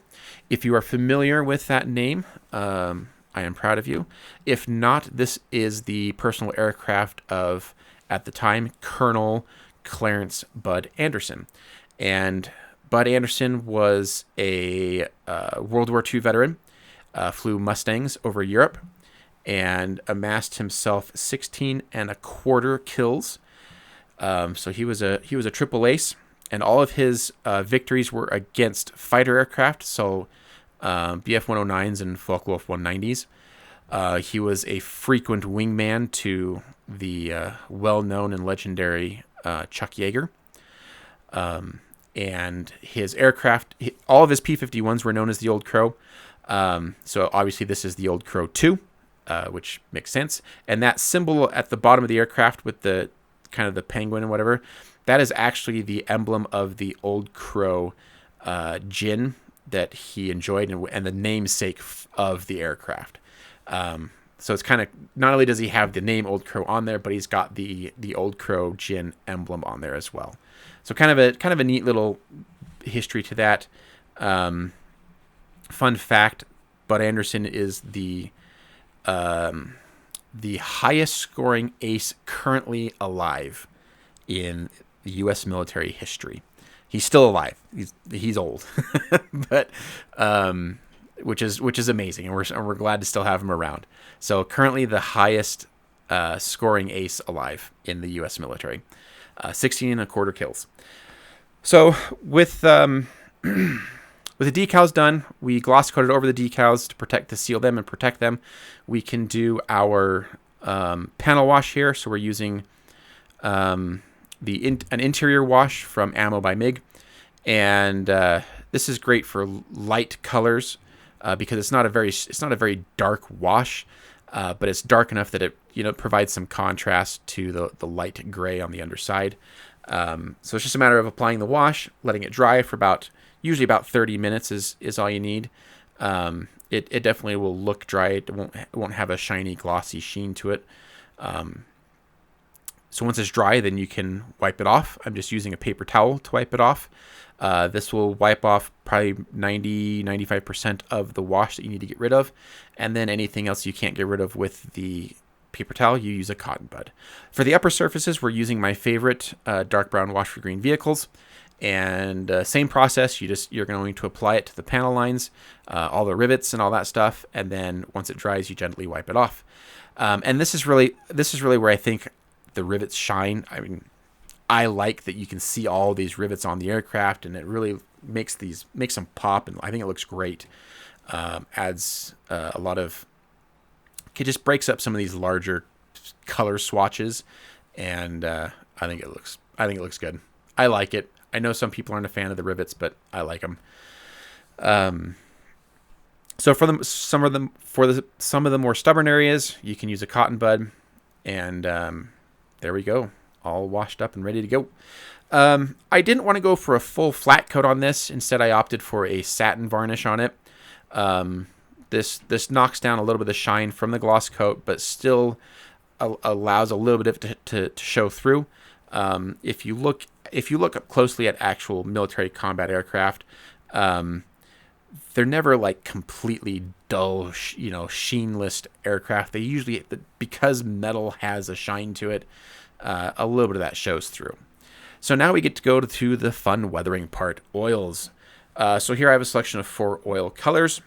If you are familiar with that name, I am proud of you. If not, this is the personal aircraft of, at the time, Colonel Clarence Bud Anderson. And Bud Anderson was a World War II veteran, flew Mustangs over Europe, and amassed himself 16 1/4 kills. So he was a triple ace, and all of his victories were against fighter aircraft, so BF-109s and Focke-Wulf 190s. He was a frequent wingman to the well-known and legendary Chuck Yeager. And his aircraft, all of his P-51s were known as the Old Crow. So obviously this is the Old Crow 2, which makes sense. And that symbol at the bottom of the aircraft with the kind of the penguin and whatever, that is actually the emblem of the Old Crow gin that he enjoyed, and the namesake of the aircraft. So it's kind of, not only does he have the name Old Crow on there, but he's got the Old Crow gin emblem on there as well. So kind of a neat little history to that. Fun fact: Bud Anderson is the highest scoring ace currently alive in the U.S. military history. He's still alive. He's old, but which is amazing, and we're glad to still have him around. So currently the highest scoring ace alive in the U.S. military, 16 1/4 kills. So with the decals done, we gloss coated over the decals to seal them and protect them. We can do our panel wash here. So we're using an interior wash from Ammo by MiG, and this is great for light colors because it's not a very dark wash, but it's dark enough that it provides some contrast to the light gray on the underside. So it's just a matter of applying the wash, letting it dry for usually about 30 minutes is all you need. It definitely will look dry. It won't have a shiny, glossy sheen to it. So once it's dry, then you can wipe it off. I'm just using a paper towel to wipe it off. This will wipe off probably 90-95% of the wash that you need to get rid of. And then anything else you can't get rid of with the paper towel, you use a cotton bud. For the upper surfaces, we're using my favorite dark brown wash for green vehicles. And same process, you're going to apply it to the panel lines, all the rivets and all that stuff, and then once it dries, you gently wipe it off. And this is really where I think the rivets shine. I mean, I like that you can see all these rivets on the aircraft, and it really makes them pop, and I think it looks great. Adds a lot of, it just breaks up some of these larger color swatches, and I think it looks good. I like it. I know some people aren't a fan of the rivets, but I like them. So for some of the more stubborn areas, you can use a cotton bud, and there we go, all washed up and ready to go. I didn't want to go for a full flat coat on this. Instead, I opted for a satin varnish on it. This knocks down a little bit of the shine from the gloss coat, but still allows a little bit of it to show through. If you look up closely at actual military combat aircraft, they're never like completely dull, sheenless aircraft. They usually, because metal has a shine to it, a little bit of that shows through. So now we get to go to the fun weathering part, oils. So here I have a selection of 4 oil colors,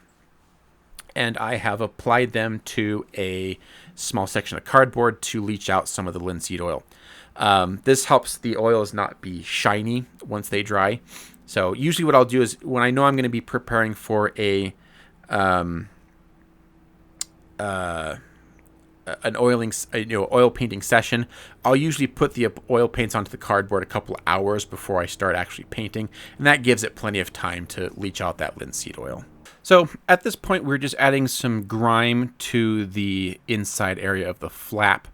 and I have applied them to a small section of cardboard to leach out some of the linseed oil. This helps the oils not be shiny once they dry. So usually what I'll do is, when I know I'm going to be preparing for an oil painting session, I'll usually put the oil paints onto the cardboard a couple of hours before I start actually painting, and that gives it plenty of time to leach out that linseed oil. So at this point, we're just adding some grime to the inside area of the flap.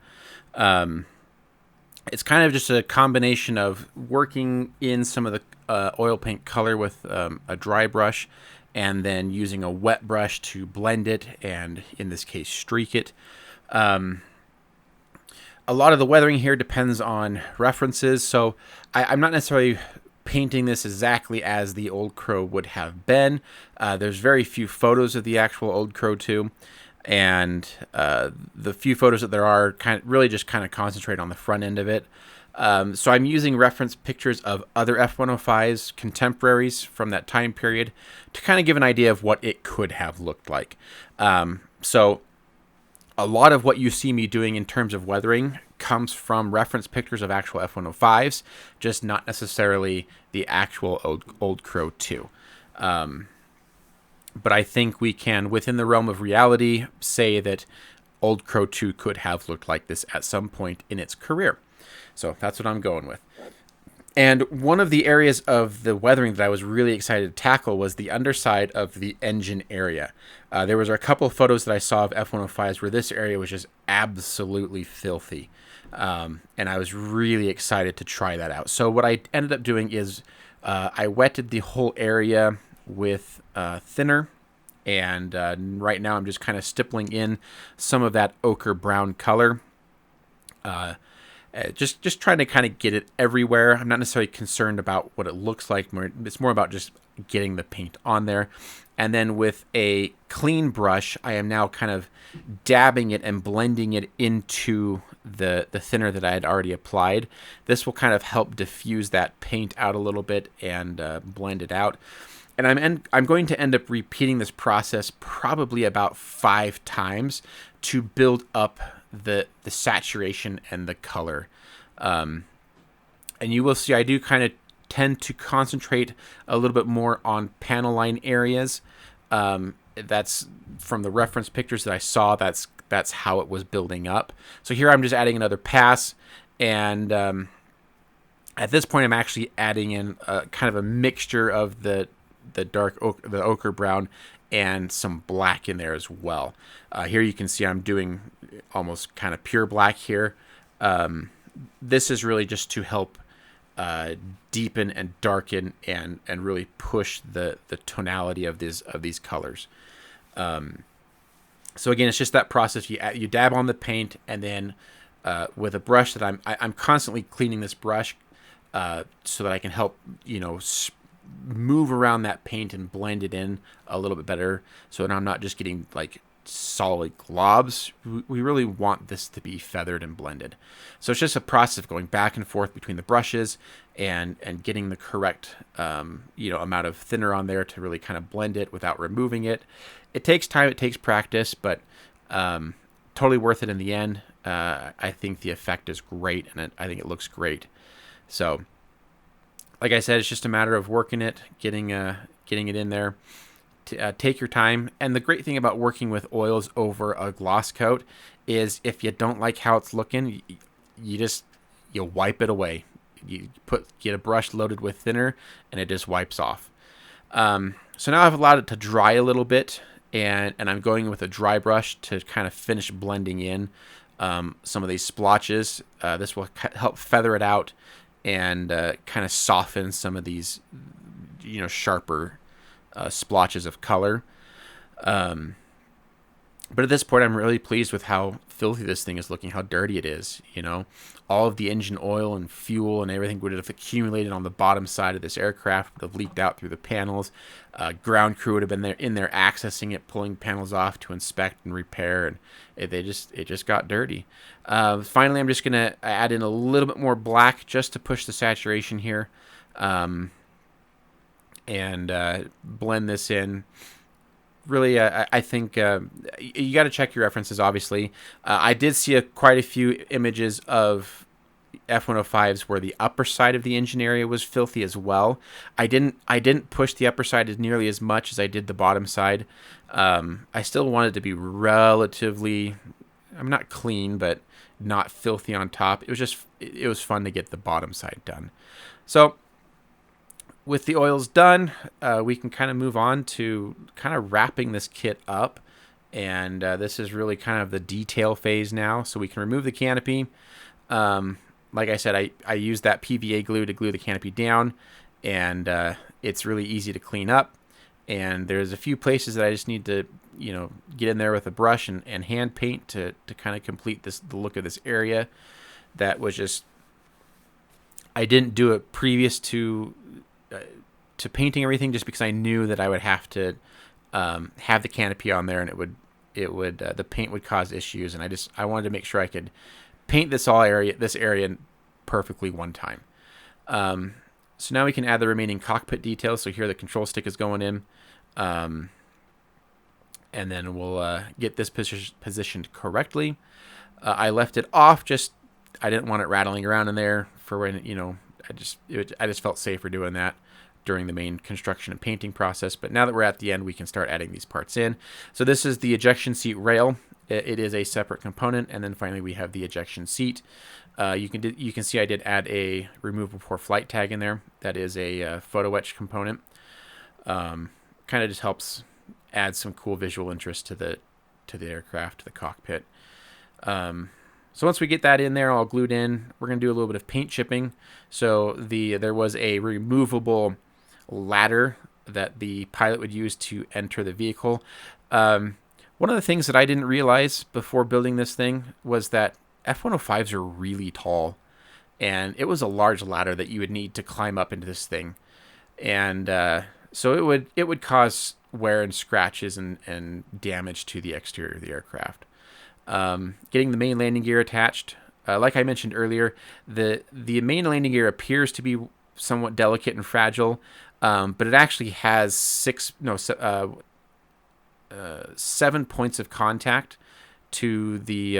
It's kind of just a combination of working in some of the oil paint color with a dry brush, and then using a wet brush to blend it, and in this case streak it. A lot of the weathering here depends on references, so I'm not necessarily painting this exactly as the Old Crow would have been. There's very few photos of the actual Old Crow 2, and the few photos that there are really just concentrate on the front end of it. So I'm using reference pictures of other F-105s, contemporaries from that time period, to kind of give an idea of what it could have looked like. So a lot of what you see me doing in terms of weathering comes from reference pictures of actual F-105s, just not necessarily the actual Old Crow 2. But I think we can, within the realm of reality, say that Old Crow 2 could have looked like this at some point in its career. So that's what I'm going with. And one of the areas of the weathering that I was really excited to tackle was the underside of the engine area. There was a couple of photos that I saw of F-105s where this area was just absolutely filthy. And I was really excited to try that out. So what I ended up doing is I wetted the whole area with thinner. And right now I'm just kind of stippling in some of that ochre brown color. Just trying to kind of get it everywhere. I'm not necessarily concerned about what it looks like. It's more about just getting the paint on there. And then with a clean brush, I am now kind of dabbing it and blending it into the thinner that I had already applied. This will kind of help diffuse that paint out a little bit and blend it out. And I'm going to end up repeating this process probably about 5 times to build up the saturation and the color. And you will see I do kind of tend to concentrate a little bit more on panel line areas. That's from the reference pictures that I saw. That's how it was building up. So here I'm just adding another pass, and at this point I'm actually adding in kind of a mixture of the ochre brown and some black in there as well. Here you can see I'm doing almost kind of pure black here. This is really just to help deepen and darken and really push the tonality of these colors. So again, it's just that process. You dab on the paint, and then with a brush that I'm constantly cleaning this brush so that I can help move around that paint and blend it in a little bit better, so that I'm not just getting like solid globs. We really want this to be feathered and blended. So it's just a process of going back and forth between the brushes and getting the correct amount of thinner on there to really kind of blend it without removing it. It takes time, it takes practice, but totally worth it in the end. I think the effect is great, and I think it looks great. So like I said, it's just a matter of working it, getting it in there. Take your time. And the great thing about working with oils over a gloss coat is if you don't like how it's looking, you wipe it away. You get a brush loaded with thinner, and it just wipes off. So now I've allowed it to dry a little bit, and I'm going with a dry brush to kind of finish blending in some of these splotches. This will help feather it out and kind of soften some of these, sharper splotches of color. But at this point, I'm really pleased with how filthy this thing is looking, how dirty it is. All of the engine oil and fuel and everything would have accumulated on the bottom side of this aircraft, would have leaked out through the panels. Ground crew would have been in there accessing it, pulling panels off to inspect and repair, and it just got dirty. Finally, I'm just gonna add in a little bit more black just to push the saturation here, and blend this in. Really, I think you got to check your references, obviously. I did see quite a few images of F-105s where the upper side of the engine area was filthy as well. I didn't push the upper side as nearly as much as I did the bottom side. I still wanted to be relatively, I'm not clean, but not filthy on top. It was fun to get the bottom side done. So with the oils done, we can kind of move on to kind of wrapping this kit up. And this is really kind of the detail phase now. So we can remove the canopy. Like I said, I used that PVA glue to glue the canopy down. And it's really easy to clean up. And there's a few places that I just need to, get in there with a brush and hand paint to kind of complete the look of this area. That was just, I didn't do it previous to painting everything, just because I knew that I would have to have the canopy on there, and the paint would cause issues, and I wanted to make sure I could paint this area perfectly one time. So now we can add the remaining cockpit details. So here the control stick is going in, and then we'll get this positioned correctly. I left it off, I didn't want it rattling around in there for when I just felt safer doing that during the main construction and painting process. But now that we're at the end, we can start adding these parts in. So this is the ejection seat rail. It is a separate component, and then finally we have the ejection seat. You can see I did add a remove before flight tag in there. That is a photo etch component. Kind of just helps add some cool visual interest to the aircraft, to the cockpit. So once we get that in there all glued in, we're going to do a little bit of paint chipping. So there was a removable ladder that the pilot would use to enter the vehicle. One of the things that I didn't realize before building this thing was that F-105s are really tall, and it was a large ladder that you would need to climb up into this thing. And so it would cause wear and scratches and damage to the exterior of the aircraft. Getting the main landing gear attached. Like I mentioned earlier, the main landing gear appears to be somewhat delicate and fragile, but it actually has 7 points of contact to the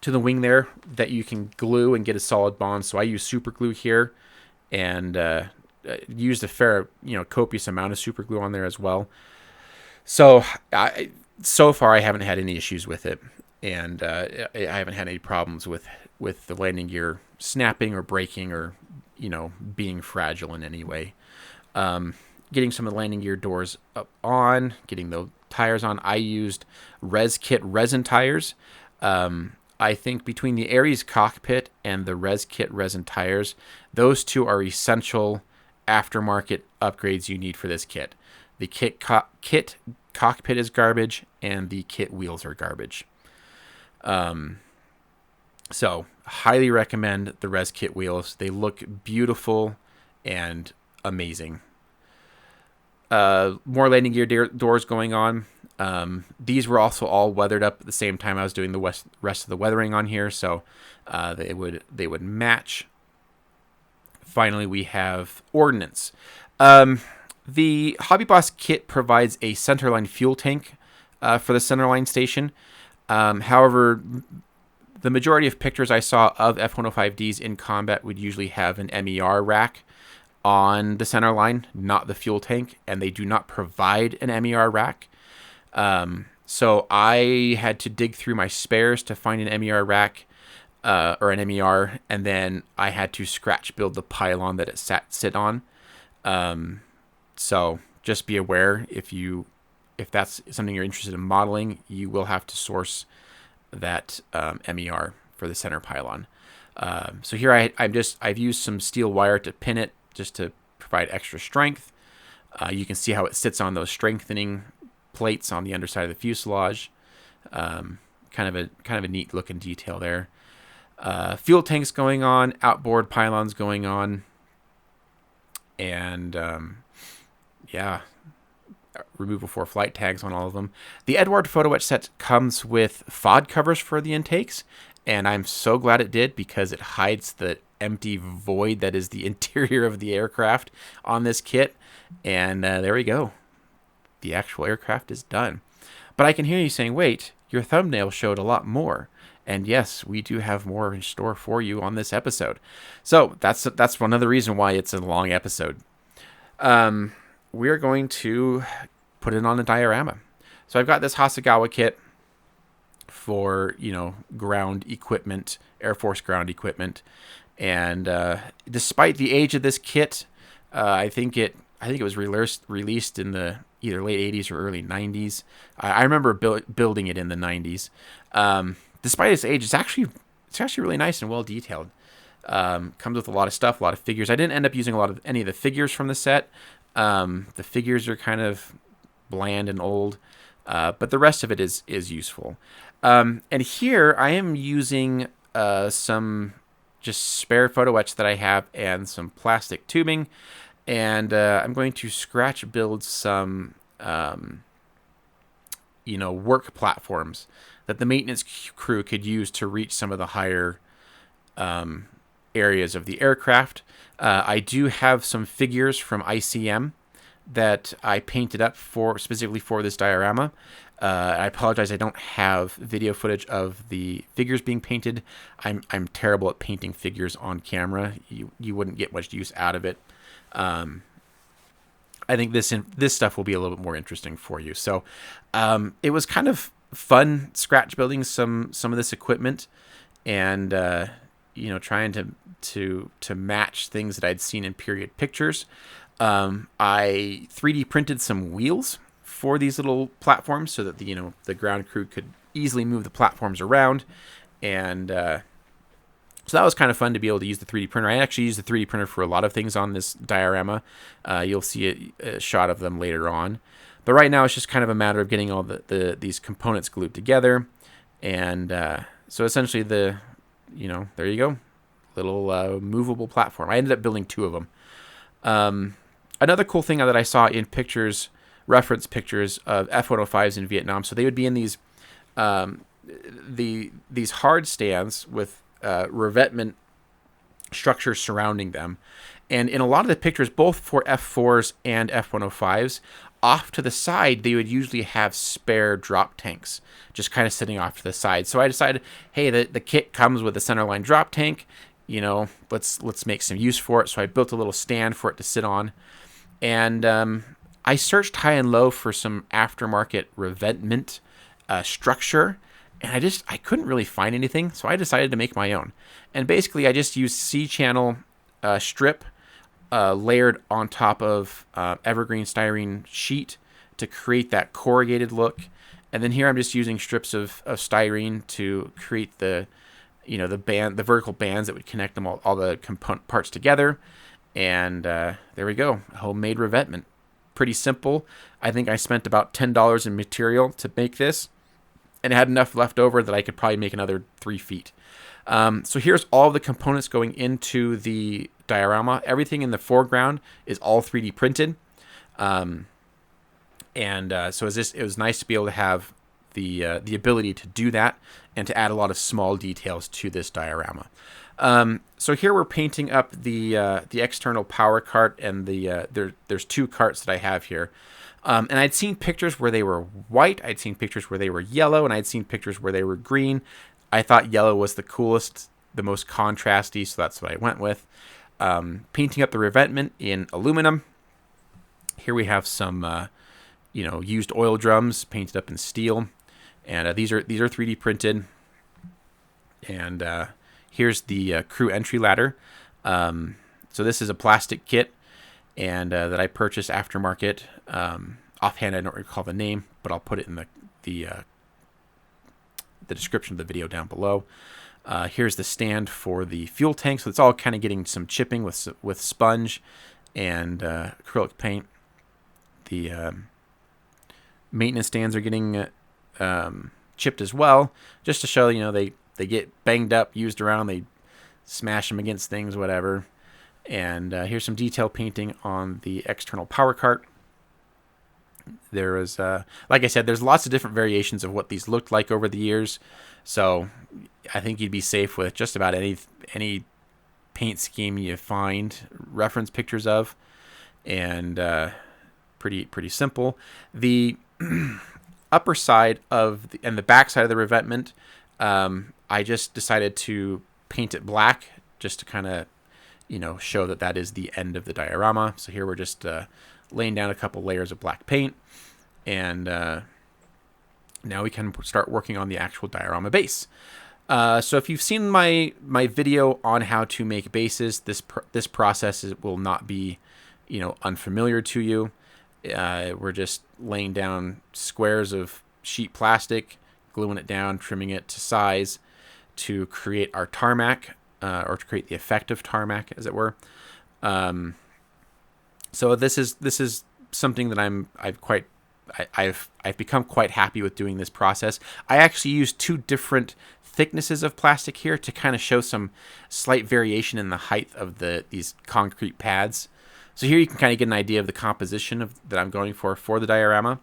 wing there that you can glue and get a solid bond. So I use super glue here, and used a fair, copious amount of super glue on there as well. So so far I haven't had any issues with it, and I haven't had any problems with the landing gear snapping or breaking or being fragile in any way. Getting some of the landing gear doors up on, getting the tires on. I used ResKit resin tires. I think between the Aries cockpit and the ResKit resin tires, those two are essential aftermarket upgrades you need for this kit. The kit cockpit is garbage, and the kit wheels are garbage. So highly recommend the ResKit wheels. They look beautiful and amazing. More landing gear doors going on. These were also all weathered up at the same time I was doing the rest of the weathering on here, so they would match. Finally, we have ordnance. The Hobby Boss kit provides a centerline fuel tank for the centerline station. However, the majority of pictures I saw of F-105Ds in combat would usually have an MER rack on the center line, not the fuel tank, and they do not provide an MER rack. So I had to dig through my spares to find an MER rack or an MER, and then I had to scratch build the pylon that it sit on. So just be aware, if that's something you're interested in modeling, you will have to source that MER for the center pylon. So here I've used some steel wire to pin it just to provide extra strength. You can see how it sits on those strengthening plates on the underside of the fuselage. Kind of a neat looking detail there. Fuel tanks going on, outboard pylons going on, and yeah, removal for flight tags on all of them. The Eduard photo etch set comes with FOD covers for the intakes, and I'm so glad it did because it hides the empty void that is the interior of the aircraft on this kit. And there we go. The actual aircraft is done. But I can hear you saying, wait, your thumbnail showed a lot more. And yes, we do have more in store for you on this episode. So that's one other reason why it's a long episode. We're going to put it on a diorama. So I've got this Hasegawa kit for, ground equipment, Air Force ground equipment. And despite the age of this kit, I think it was released in the either late 80s or early 90s. I remember building it in the 90s. Despite its age, it's actually really nice and well detailed. Comes with a lot of stuff, a lot of figures. I didn't end up using any of the figures from the set. The figures are kind of bland and old, but the rest of it is useful. And here I am using some just spare photo etch that I have and some plastic tubing, and I'm going to scratch build some work platforms that the maintenance crew could use to reach some of the higher areas of the aircraft. I do have some figures from ICM that I painted up specifically for this diorama. I apologize, I don't have video footage of the figures being painted. I'm terrible at painting figures on camera. You wouldn't get much use out of it. I think this stuff will be a little bit more interesting for you. So it was kind of fun scratch building some of this equipment, and trying to match things that I'd seen in period pictures. I 3D printed some wheels for these little platforms so that the ground crew could easily move the platforms around, and so that was kind of fun to be able to use the 3D printer. I actually used the 3D printer for a lot of things on this diorama. You'll see a shot of them later on. But right now it's just kind of a matter of getting all these components glued together. And so essentially there you go. Little movable platform. I ended up building 2 of them. Another cool thing that I saw in pictures, reference pictures of F-105s in Vietnam. So they would be in these hard stands with revetment structures surrounding them. And in a lot of the pictures, both for F4s and F-105s, off to the side, they would usually have spare drop tanks just kind of sitting off to the side. So I decided, hey, the kit comes with a centerline drop tank. Let's make some use for it. So I built a little stand for it to sit on. And I searched high and low for some aftermarket revetment structure. And I couldn't really find anything. So I decided to make my own. And basically, I just used C-channel strip layered on top of evergreen styrene sheet to create that corrugated look. And then here I'm just using strips of styrene to create the vertical bands that would connect them all the component parts together. And there we go, homemade revetment. Pretty simple. I think I spent about $10 in material to make this, and it had enough left over that I could probably make another 3 feet. So here's all the components going into the diorama. Everything in the foreground is all 3D printed. So it was nice to be able to have the ability to do that and to add a lot of small details to this diorama. So here we're painting up the external power cart, and there's 2 carts that I have here. And I'd seen pictures where they were white, I'd seen pictures where they were yellow, and I'd seen pictures where they were green. I thought yellow was the coolest, the most contrasty, so that's what I went with. Painting up the revetment in aluminum. Here we have some used oil drums painted up in steel. And these are 3D printed. And here's the crew entry ladder. So this is a plastic kit, and that I purchased aftermarket. Offhand, I don't recall the name, but I'll put it in the description of the video down below. Here's the stand for the fuel tank. So it's all kind of getting some chipping with sponge and acrylic paint. The maintenance stands are getting chipped as well, just to show, they get banged up, used around, they smash them against things, whatever. And here's some detail painting on the external power cart. There is, like I said, there's lots of different variations of what these looked like over the years. So I think you'd be safe with just about any paint scheme you find reference pictures of, and pretty simple. The upper side and the back side of the revetment, I just decided to paint it black just to kind of, show that is the end of the diorama. So here we're just laying down a couple layers of black paint, and now we can start working on the actual diorama base. So if you've seen my video on how to make bases, this process will not be, unfamiliar to you. We're just laying down squares of sheet plastic, gluing it down, trimming it to size to create our tarmac, or to create the effect of tarmac, as it were. So this is something that I've become quite happy with doing this process. I actually use 2 different thicknesses of plastic here to kind of show some slight variation in the height of these concrete pads. So here you can kind of get an idea of the composition that I'm going for the diorama.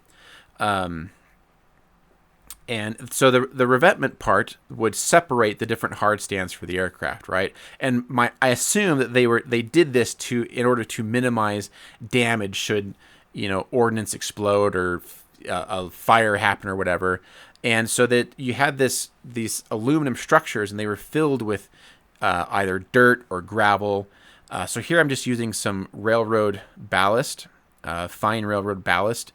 And so the revetment part would separate the different hard stands for the aircraft, right? And I assume that they did this in order to minimize damage should, ordnance explode or a fire happen or whatever. And so that you had these aluminum structures, and they were filled with either dirt or gravel. So here I'm just using some railroad ballast, fine railroad ballast,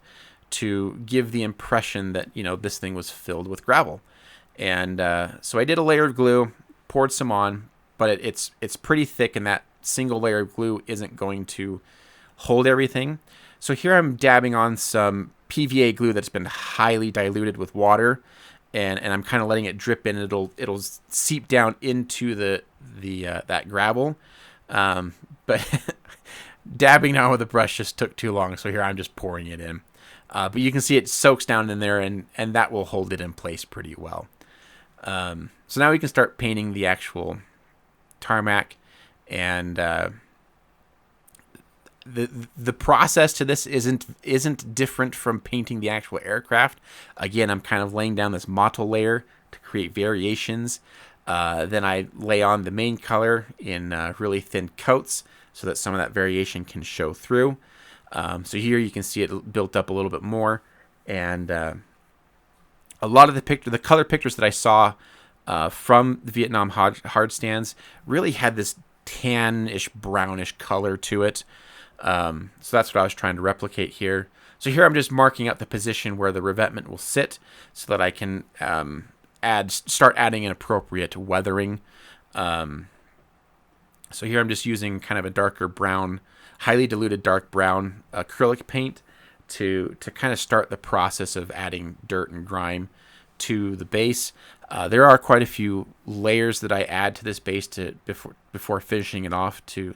to give the impression that, this thing was filled with gravel. And so I did a layer of glue, poured some on, but it's pretty thick, and that single layer of glue isn't going to hold everything. So here I'm dabbing on some PVA glue that's been highly diluted with water, and I'm kind of letting it drip in. It'll seep down into that gravel, but dabbing down with a brush just took too long. So here I'm just pouring it in. But you can see it soaks down in there, and that will hold it in place pretty well. So now we can start painting the actual tarmac, and the process to this isn't different from painting the actual aircraft. Again, I'm kind of laying down this mottle layer to create variations. Then I lay on the main color in really thin coats so that some of that variation can show through. So here you can see it built up a little bit more, and a lot of the color pictures that I saw from the Vietnam hard stands really had this tannish, brownish color to it. So that's what I was trying to replicate here. So here I'm just marking out the position where the revetment will sit so that I can start adding an appropriate weathering. So here I'm just using kind of a darker brown, highly diluted dark brown acrylic paint to kind of start the process of adding dirt and grime to the base. There are quite a few layers that I add to this base before finishing it off to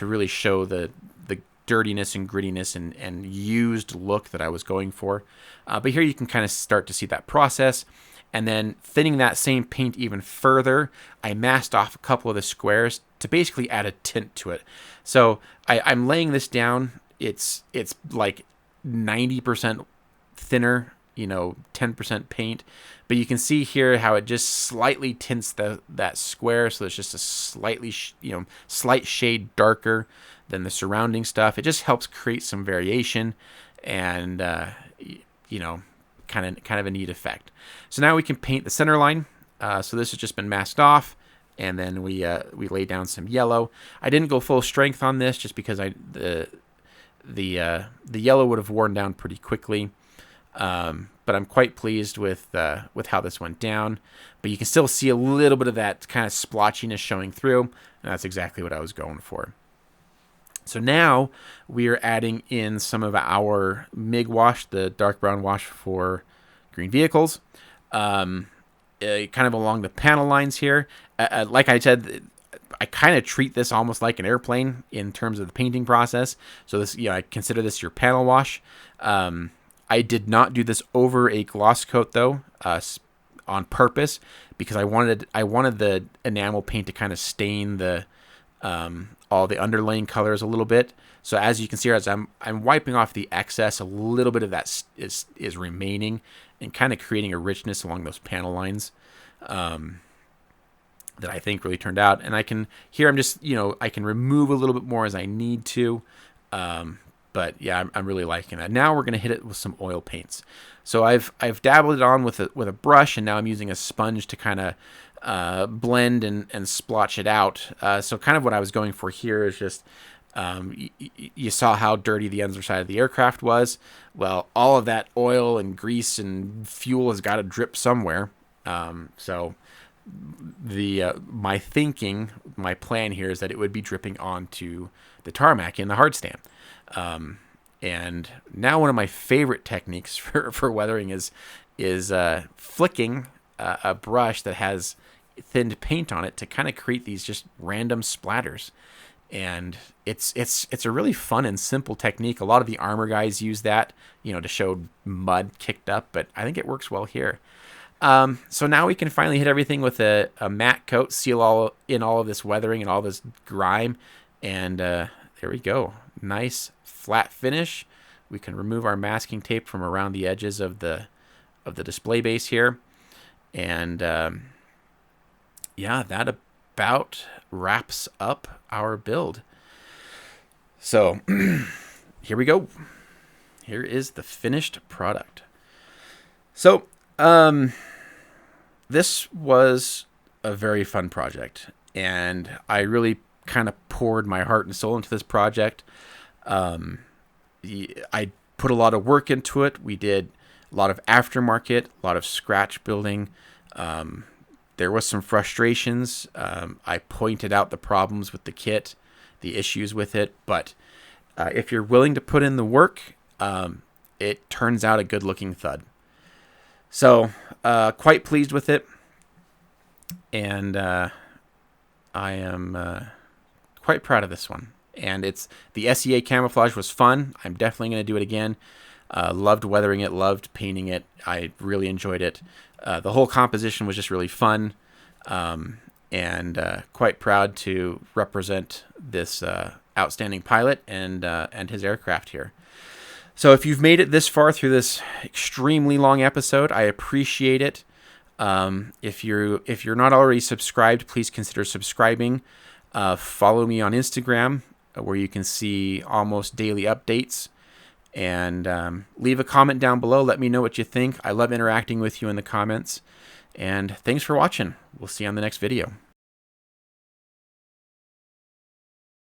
really show the dirtiness and grittiness and used look that I was going for. But here you can kind of start to see that process. And then thinning that same paint even further, I masked off a couple of the squares to basically add a tint to it. So I'm laying this down. It's like 90% thinner, 10% paint. But you can see here how it just slightly tints that square, so it's just a slight shade darker than the surrounding stuff. It just helps create some variation and kind of a neat effect. So now we can paint the center line. So this has just been masked off, and then we lay down some yellow. I didn't go full strength on this just because the yellow would have worn down pretty quickly. but I'm quite pleased with how this went down. But you can still see a little bit of that kind of splotchiness showing through, and that's exactly what I was going for. So now we are adding in some of our MIG wash, the dark brown wash for green vehicles, kind of along the panel lines here. Like I said, I kind of treat this almost like an airplane in terms of the painting process. So this, I consider this your panel wash. I did not do this over a gloss coat though, on purpose, because I wanted the enamel paint to kind of stain the all the underlaying colors a little bit. So as you can see, as I'm wiping off the excess, a little bit of that is remaining and kind of creating a richness along those panel lines that I think really turned out. And I can here I'm just I can remove a little bit more as I need to. But yeah, I'm really liking that. Now we're gonna hit it with some oil paints. So I've dabbled it on with a brush, and now I'm using a sponge to kind of blend and splotch it out. So kind of what I was going for here is just, you saw how dirty the underside of the aircraft was. Well, all of that oil and grease and fuel has got to drip somewhere. So my plan here is that it would be dripping onto the tarmac in the hard stand. And now one of my favorite techniques for weathering is flicking a brush that has thinned paint on it to kind of create these just random splatters. And it's a really fun and simple technique. A lot of the armor guys use that, to show mud kicked up, but I think it works well here. So now we can finally hit everything with a matte coat, seal all of this weathering and all this grime. And there we go. Nice flat finish. We can remove our masking tape from around the edges of the display base here. And yeah, that about wraps up our build. So here we go. Here is the finished product. So this was a very fun project, and I really kind of poured my heart and soul into this project. I put a lot of work into it. We did a lot of aftermarket, a lot of scratch building. There was some frustrations. I pointed out the problems with the kit, the issues with it, but if you're willing to put in the work, it turns out a good looking thud. So quite pleased with it, and I am quite proud of this one. And the SEA camouflage was fun. I'm definitely going to do it again. Loved weathering it, loved painting it. I really enjoyed it. The whole composition was just really fun, and quite proud to represent this outstanding pilot and his aircraft here. So if you've made it this far through this extremely long episode, I appreciate it. If you're not already subscribed, please consider subscribing. Follow me on Instagram, where you can see almost daily updates. And leave a comment down below. Let me know what you think. I love interacting with you in the comments. And thanks for watching. We'll see you on the next video.